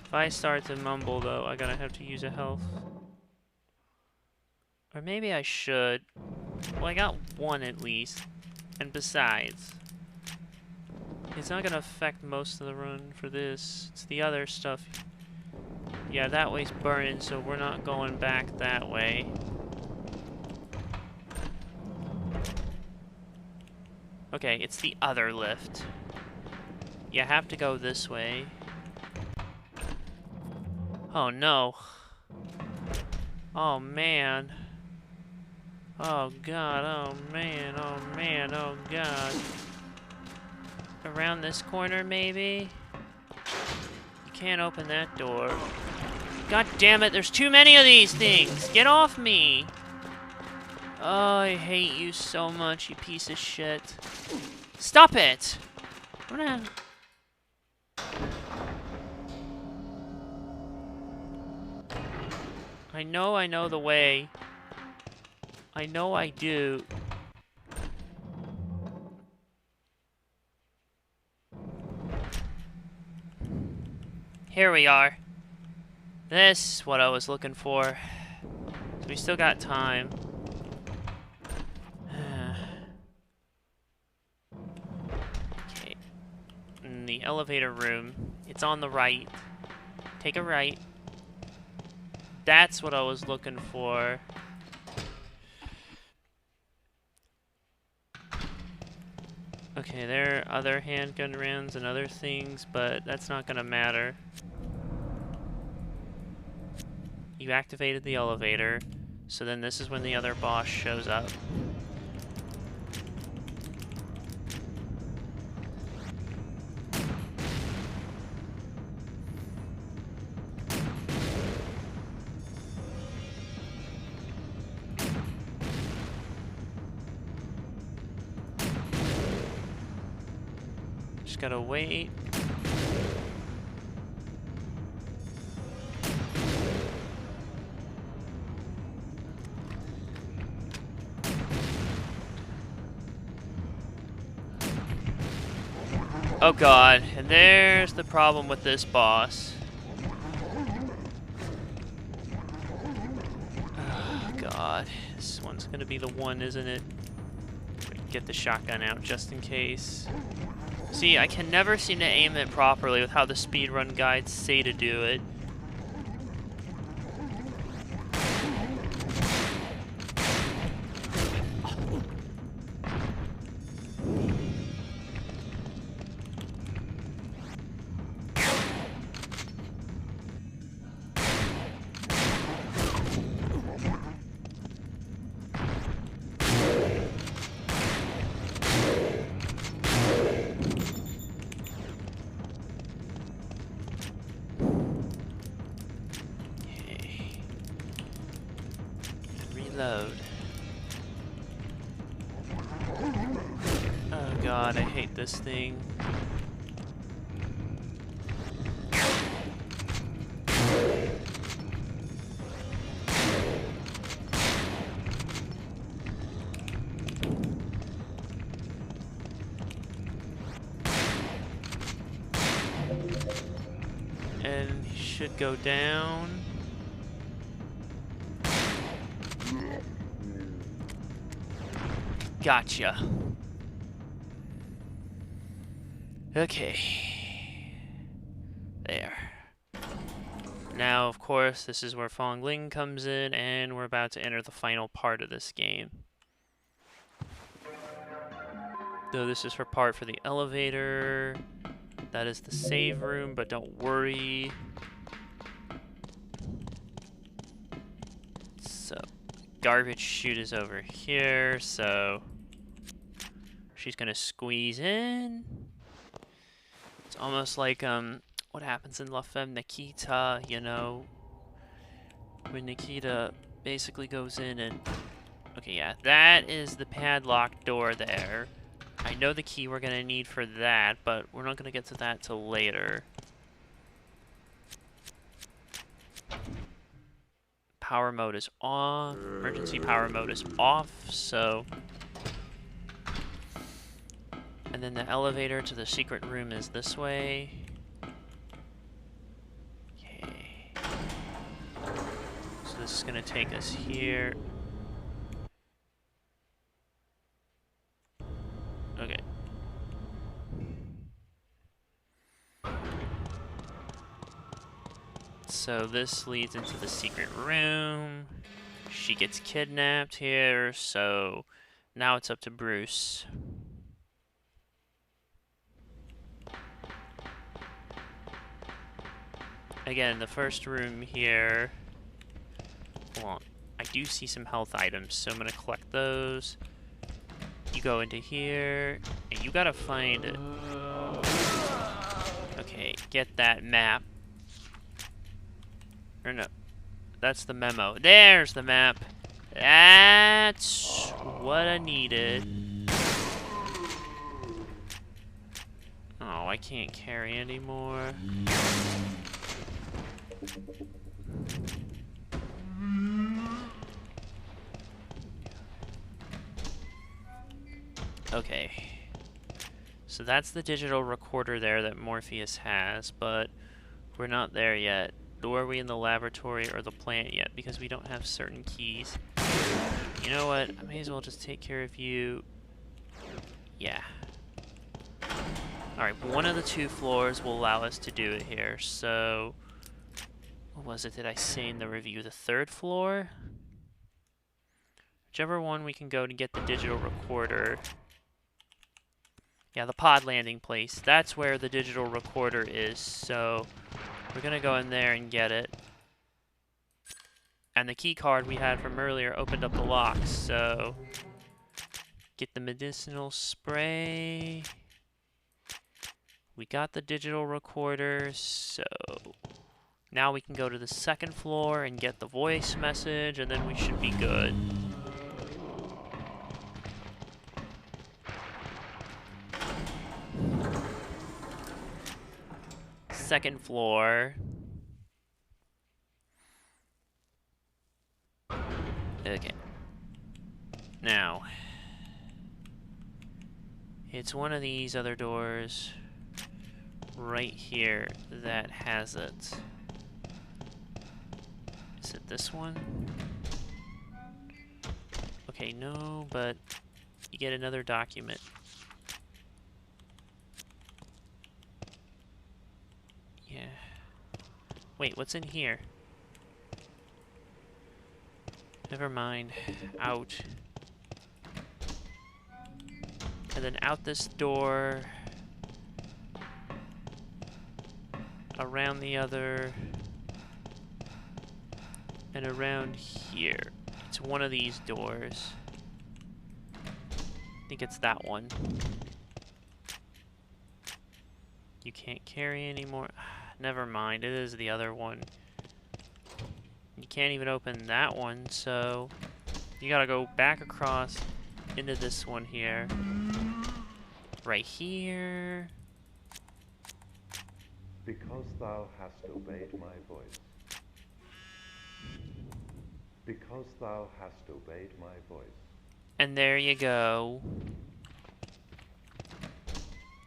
If I start to mumble, though, I'm gonna have to use a health. Or maybe I should. Well, I got 1 at least. And besides, it's not gonna affect most of the run for this. It's the other stuff. Yeah, that way's burning, so we're not going back that way. Okay, it's the other lift. You have to go this way. Oh no. Oh man. Oh god, oh man, oh god. Around this corner, maybe? You can't open that door. God damn it, there's too many of these things! Get off me! Oh, I hate you so much, you piece of shit. Stop it! I'm gonna... I know the way. I know I do. Here we are. This is what I was looking for. So we still got time. Okay. In the elevator room. It's on the right. Take a right. That's what I was looking for. Okay, there are other handgun rounds and other things, but that's not gonna matter. You activated the elevator, so then this is when the other boss shows up. Just gotta wait. Oh god, and there's the problem with this boss. Oh god, this one's gonna be the one, isn't it? Get the shotgun out just in case. See, I can never seem to aim it properly with how the speedrun guides say to do it. Reload. Oh god, I hate this thing. And he should go down. Gotcha. Okay. There. Now, of course, this is where Fong Ling comes in, and we're about to enter the final part of this game. Though this is part for the elevator. That is the save room, but don't worry. So, garbage chute is over here, so she's gonna squeeze in. It's almost like what happens in La Femme Nikita, you know, when Nikita basically goes in and okay, yeah, that is the padlock door there. I know the key we're gonna need for that, but we're not gonna get to that till later. Power mode is off. Emergency power mode is off, so... And then the elevator to the secret room is this way. Okay. So this is gonna take us here. Okay. So this leads into the secret room. She gets kidnapped here, so now it's up to Bruce. Again, the first room here. Hold on. I do see some health items, so I'm gonna collect those. You go into here, and you gotta find it. Okay, get that map. Or no, that's the memo. There's the map. That's what I needed. Oh, I can't carry anymore. Okay. So that's the digital recorder there that Morpheus has, but we're not there yet. Nor are we in the laboratory or the plant yet, because we don't have certain keys. You know what? I may as well just take care of you. Yeah. Alright, one of the two floors will allow us to do it here, so... What was it that I say in the review? The third floor? Whichever one we can go to get the digital recorder. Yeah, the pod landing place. That's where the digital recorder is, so... We're gonna go in there and get it. And the key card we had from earlier opened up the locks, so... Get the medicinal spray. We got the digital recorder, so... Now we can go to the second floor and get the voice message, and then we should be good. Second floor. Okay. Now, it's one of these other doors right here that has it. Is it this one? Okay, no, but you get another document. Yeah. Wait, what's in here? Never mind. Out. And then out this door. Around the other. And around here. It's one of these doors. I think it's that one. You can't carry anymore. Never mind, it is the other one. You can't even open that one, so you gotta go back across into this one here. Right here. Because thou hast obeyed my voice. Because thou hast obeyed my voice. And there you go.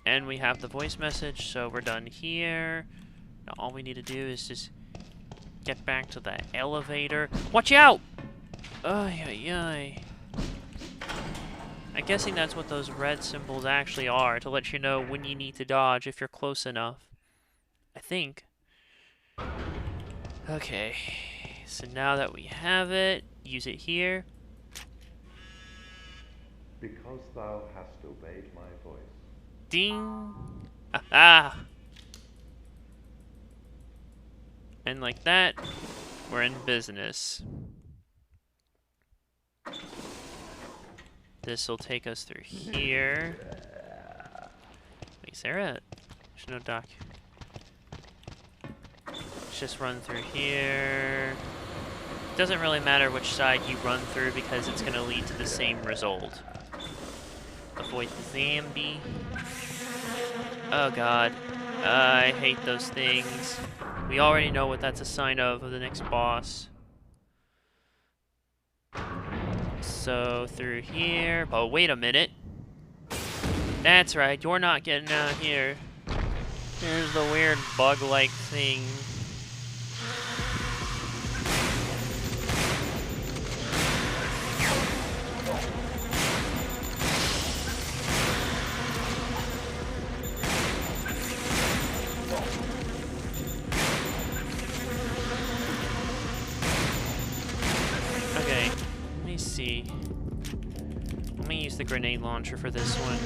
And we have the voice message, so we're done here. Now all we need to do is just get back to the elevator. Watch out! Ay, ay, ay. I'm guessing that's what those red symbols actually are, to let you know when you need to dodge if you're close enough. I think. Okay, so now that we have it, use it here. Because thou hast obeyed my voice. Ding! Ah! And like that, we're in business. This will take us through here. Wait, is there a... There's no dock. Let's just run through here. It doesn't really matter which side you run through because it's going to lead to the same result. Avoid the zombie. Oh god. I hate those things. We already know what that's a sign of the next boss. So, through here. Oh, wait a minute. That's right, you're not getting out here. There's the weird bug-like thing. Okay, let me see. Let me use the grenade launcher for this one.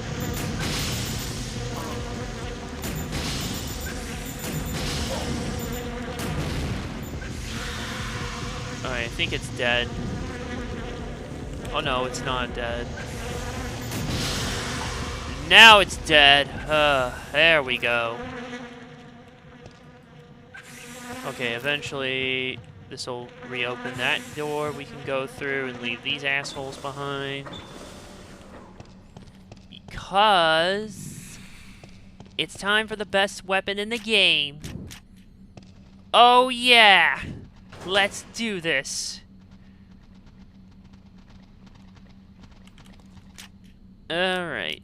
Alright, I think it's dead. Oh no, it's not dead. Now it's dead. There we go. Okay, eventually this will reopen that door. We can go through and leave these assholes behind. Because it's time for the best weapon in the game. Oh yeah! Let's do this. Alright.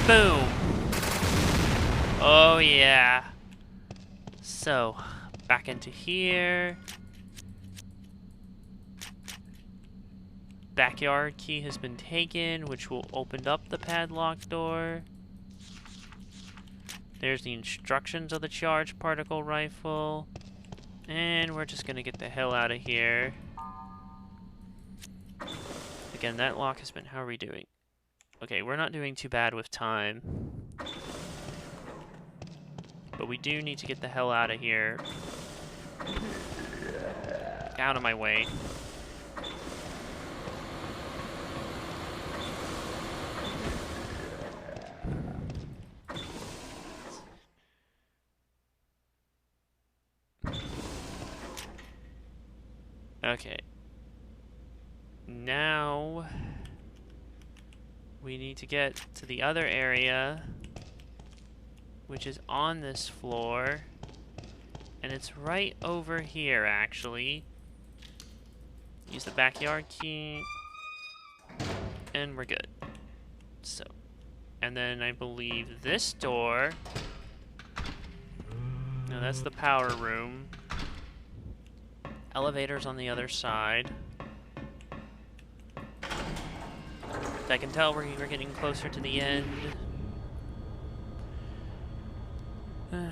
Boom! Oh yeah. So, back into here. Backyard key has been taken, which will open up the padlock door. There's the instructions of the charged particle rifle. And we're just gonna get the hell out of here. Again, that lock has been... How are we doing? Okay, we're not doing too bad with time. But we do need to get the hell out of here. Get out of my way. Okay. Now we need to get to the other area, which is on this floor, and it's right over here actually. Use the backyard key and we're good. So, and then I believe this door, no, that's the power room. Elevators on the other side. I can tell we're getting closer to the end. Let's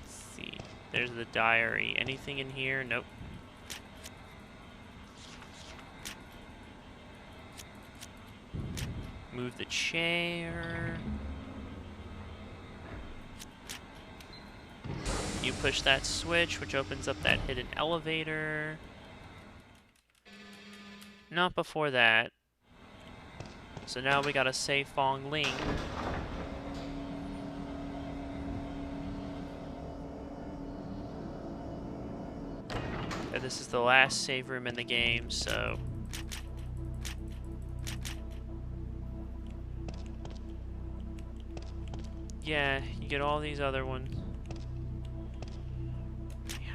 see. There's the diary. Anything in here? Nope. Move the chair. You push that switch, which opens up that hidden elevator. Not before that. So now we got a safe Fong Ling. And this is the last save room in the game, so... yeah, you get all these other ones.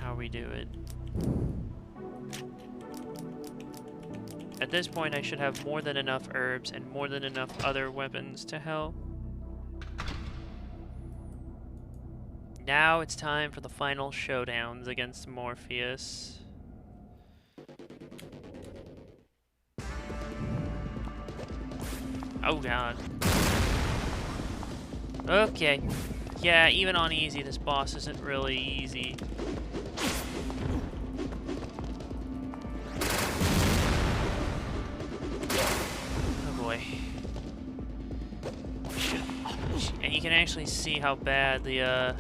How we do it. At this point, I should have more than enough herbs and more than enough other weapons to help. Now it's time for the final showdowns against Morpheus. Oh god. Okay. Yeah, even on easy, this boss isn't really easy. Oh boy. And you can actually see how bad the, yeah.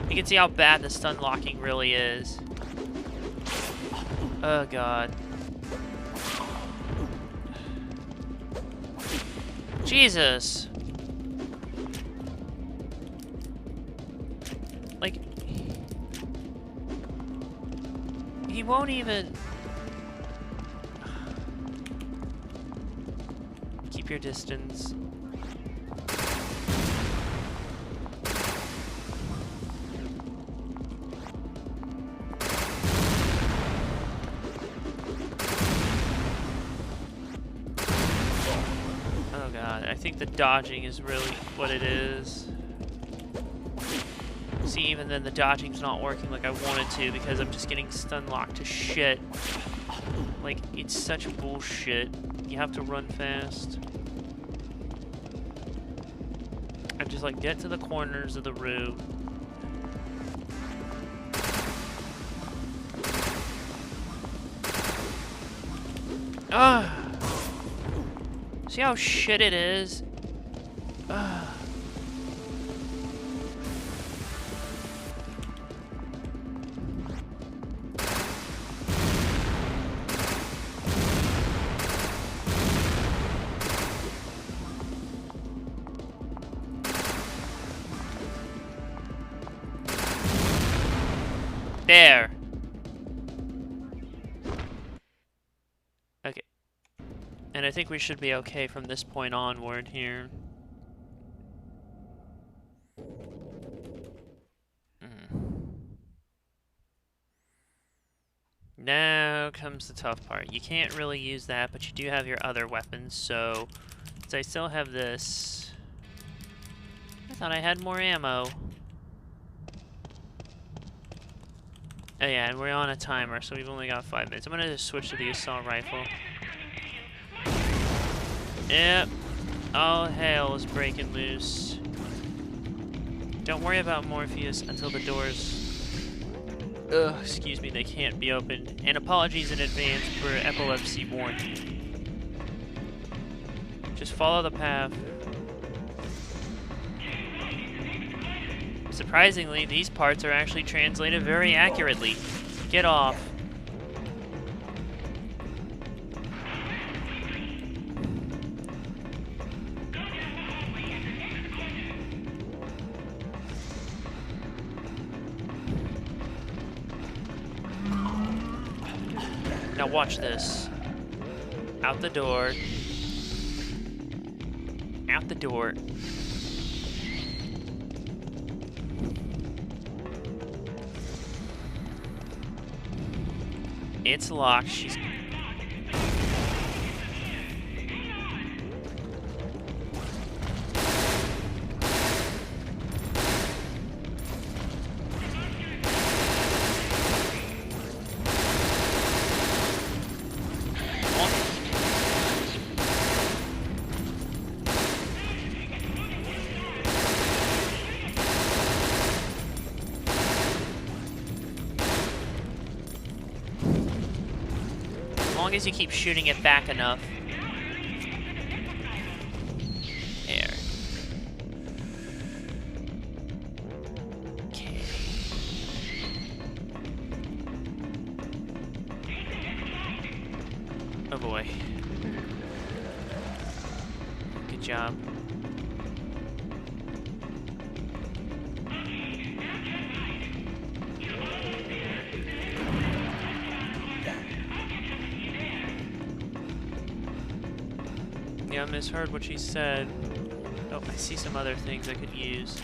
You can see how bad the stun locking really is. Oh god. Jesus! Like... He won't even... Keep your distance. Oh god, I think the dodging is really what it is. See, even then the dodging's not working like I wanted to because I'm just getting stun locked to shit. Like, it's such bullshit. You have to run fast. I just like get to the corners of the room. Ah! See how shit it is? Ah. There. Okay. And I think we should be okay from this point onward here. Now comes the tough part. You can't really use that, but you do have your other weapons, so... Since I still have this... I thought I had more ammo. Oh yeah, and we're on a timer, so we've only got 5 minutes. I'm gonna just switch to the assault rifle. Yep. All hell is breaking loose. Don't worry about Morpheus until the doors... Ugh, excuse me, they can't be opened. And apologies in advance for epilepsy warning. Just follow the path. Surprisingly, these parts are actually translated very accurately. Get off. Now watch this. Out the door. Out the door. It's locked. She's... As long as you keep shooting it back enough. There. Okay. Oh boy. Good job. Maybe I misheard what she said. Oh, I see some other things I could use.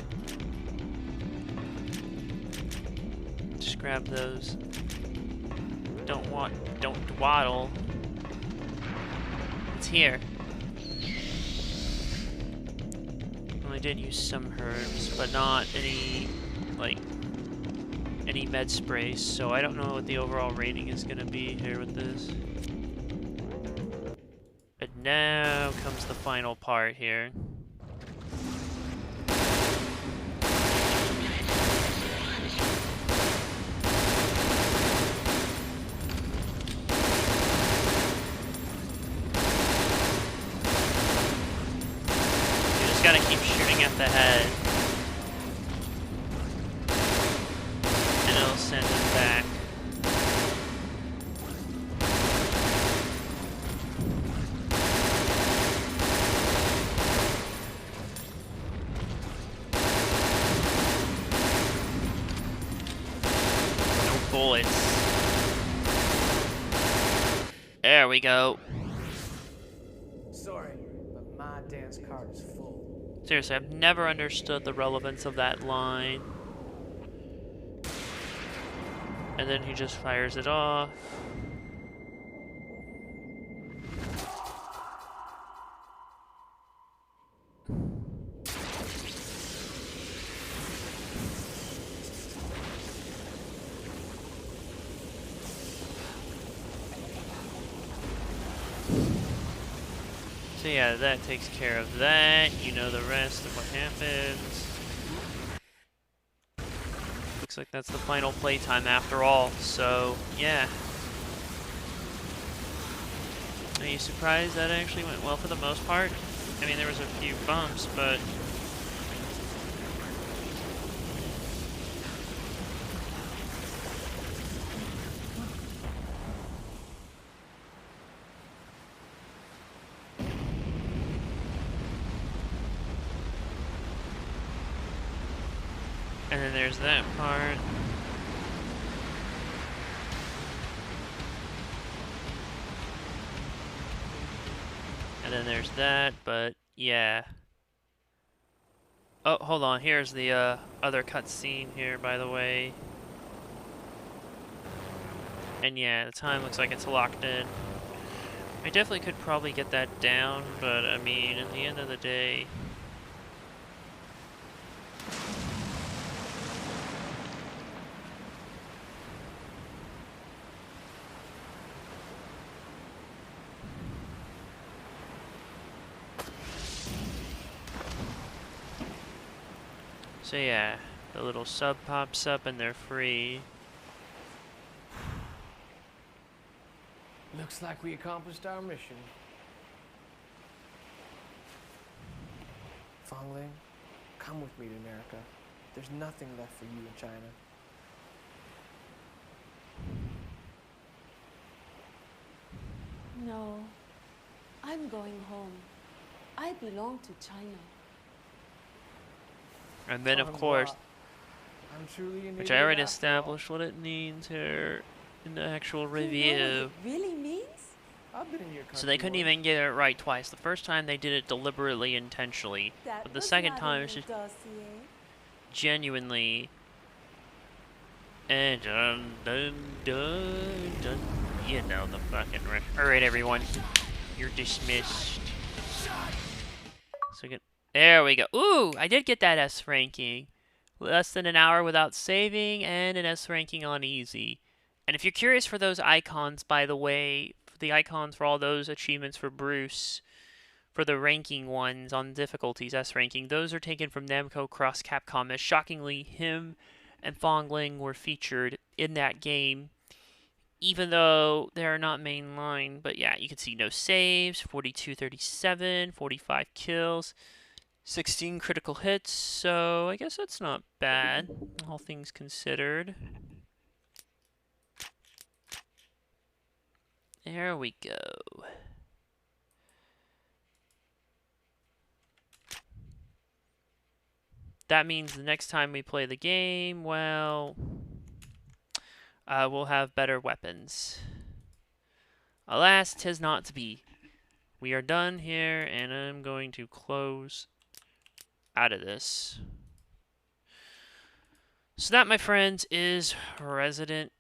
Just grab those. Don't dwaddle. It's here. Well, I did use some herbs, but not any, like, any med sprays, so I don't know what the overall rating is gonna be here with this. But now comes the final part here. You just gotta keep shooting at the head. And it'll send it back. Bullets. There we go. Sorry, but my dance card is full. Seriously, I've never understood the relevance of that line. And then he just fires it off. So yeah, that takes care of that. You know the rest of what happens. Looks like that's the final playtime after all, so yeah. Are you surprised that actually went well for the most part? I mean, there was a few bumps, but... And then there's that part. And then there's that, but yeah. Oh, hold on. Here's the other cutscene here, by the way. And yeah, the time looks like it's locked in. I definitely could probably get that down, but I mean, at the end of the day... So yeah, the little sub pops up and they're free. Looks like we accomplished our mission. Fangling, come with me to America. There's nothing left for you in China. No, I'm going home. I belong to China. And then, of course, I'm truly an which I idiot already after all. established what it means here in the actual You know review. what it really means? I've been in your country So they couldn't once. even get it right twice. The first time they did it deliberately, intentionally. That But the was second not time in it's your just dossier. genuinely... And dun dun dun dun. You know the fucking rest. Alright, everyone. You're dismissed. So get... There we go. Ooh, I did get that S ranking. Less than an hour without saving, and an S ranking on easy. And if you're curious for those icons, by the way, the icons for all those achievements for Bruce, for the ranking ones on difficulties, S ranking, those are taken from Namco Cross Capcom. As shockingly, him and Fongling were featured in that game, even though they're not mainline. But yeah, you can see no saves, 42-37, 45 kills, 16 critical hits, so I guess that's not bad, all things considered. There we go. That means the next time we play the game, well, we'll have better weapons. Alas, 'tis not to be. we are done here, and I'm going to close out of this. So that, my friends, is Resident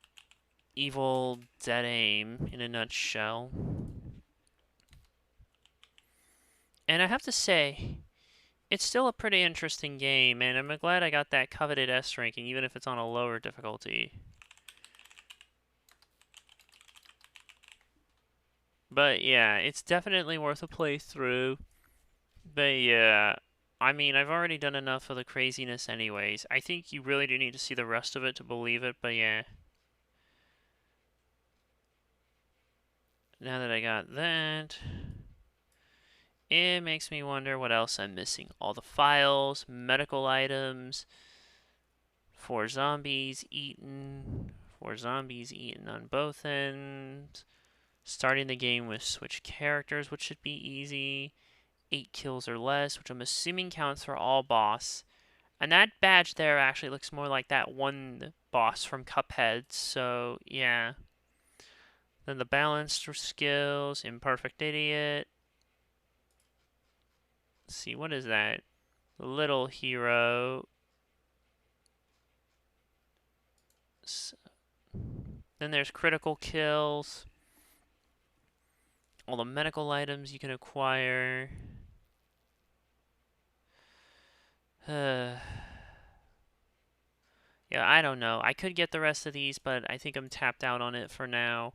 Evil Dead Aim in a nutshell. And I have to say, it's still a pretty interesting game, and I'm glad I got that coveted S ranking, even if it's on a lower difficulty. But yeah, it's definitely worth a playthrough. But yeah, I mean, I've already done enough of the craziness anyways. I think you really do need to see the rest of it to believe it, but yeah. Now that I got that, it makes me wonder what else I'm missing. All the files, medical items, 4 zombies eaten on both ends. Starting the game with switch characters, which should be easy. 8 kills or less, which I'm assuming counts for all boss. And that badge there actually looks more like that one boss from Cuphead, so yeah. Then the balanced skills, Imperfect Idiot. Let's see, what is that? Little Hero. So, then there's critical kills. All the medical items you can acquire. Yeah, I don't know. I could get the rest of these, but I think I'm tapped out on it for now.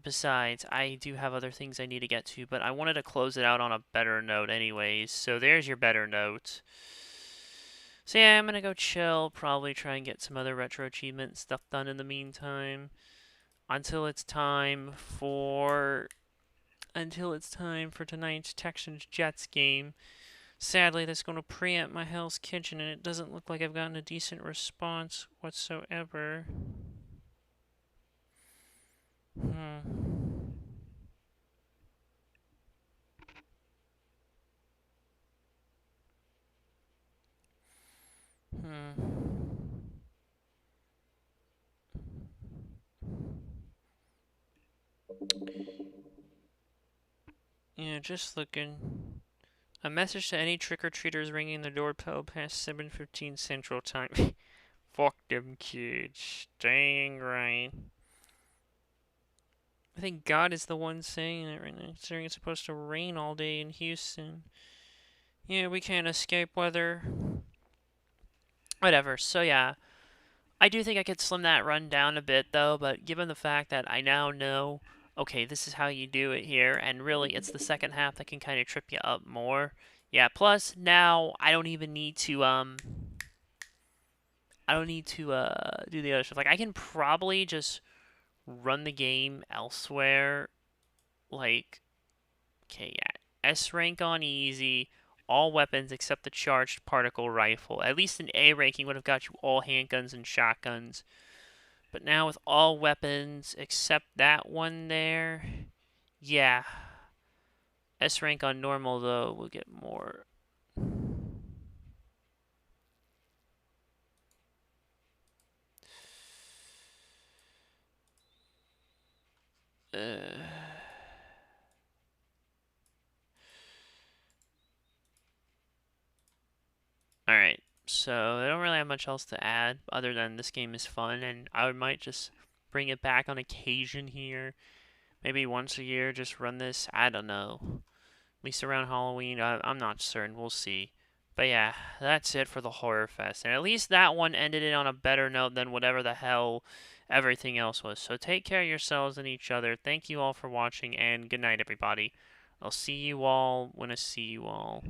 Besides, I do have other things I need to get to, but I wanted to close it out on a better note anyways. So there's your better note. So yeah, I'm gonna go chill, probably try and get some other retro achievement stuff done in the meantime. Until it's time for tonight's Texans Jets game. Sadly, that's going to preempt my Hell's Kitchen, and it doesn't look like I've gotten a decent response whatsoever. Hmm. Yeah, just looking. A message to any trick-or-treaters ringing the doorbell past 7:15 Central Time. Fuck them kids. Dang right. I think God is the one saying it right now, considering it's supposed to rain all day in Houston. Yeah, we can't escape weather. Whatever, so yeah. I do think I could slim that run down a bit, though, but given the fact that I now know, okay, this is how you do it here, and really it's the second half that can kind of trip you up more. Yeah, plus now I don't even need to, do the other stuff. Like, I can probably just run the game elsewhere. Like, okay, yeah, S rank on easy, all weapons except the charged particle rifle. At least an A ranking would have got you all handguns and shotguns. But now with all weapons except that one there, yeah. S rank on normal, though, will get more. Alright, so I don't really have much else to add other than this game is fun, and I might just bring it back on occasion here. Maybe once a year, just run this. I don't know. At least around Halloween. I'm not certain. We'll see. But yeah, that's it for the Horror Fest. And at least that one ended it on a better note than whatever the hell everything else was. So take care of yourselves and each other. Thank you all for watching, and good night, everybody. I'll see you all when I see you all.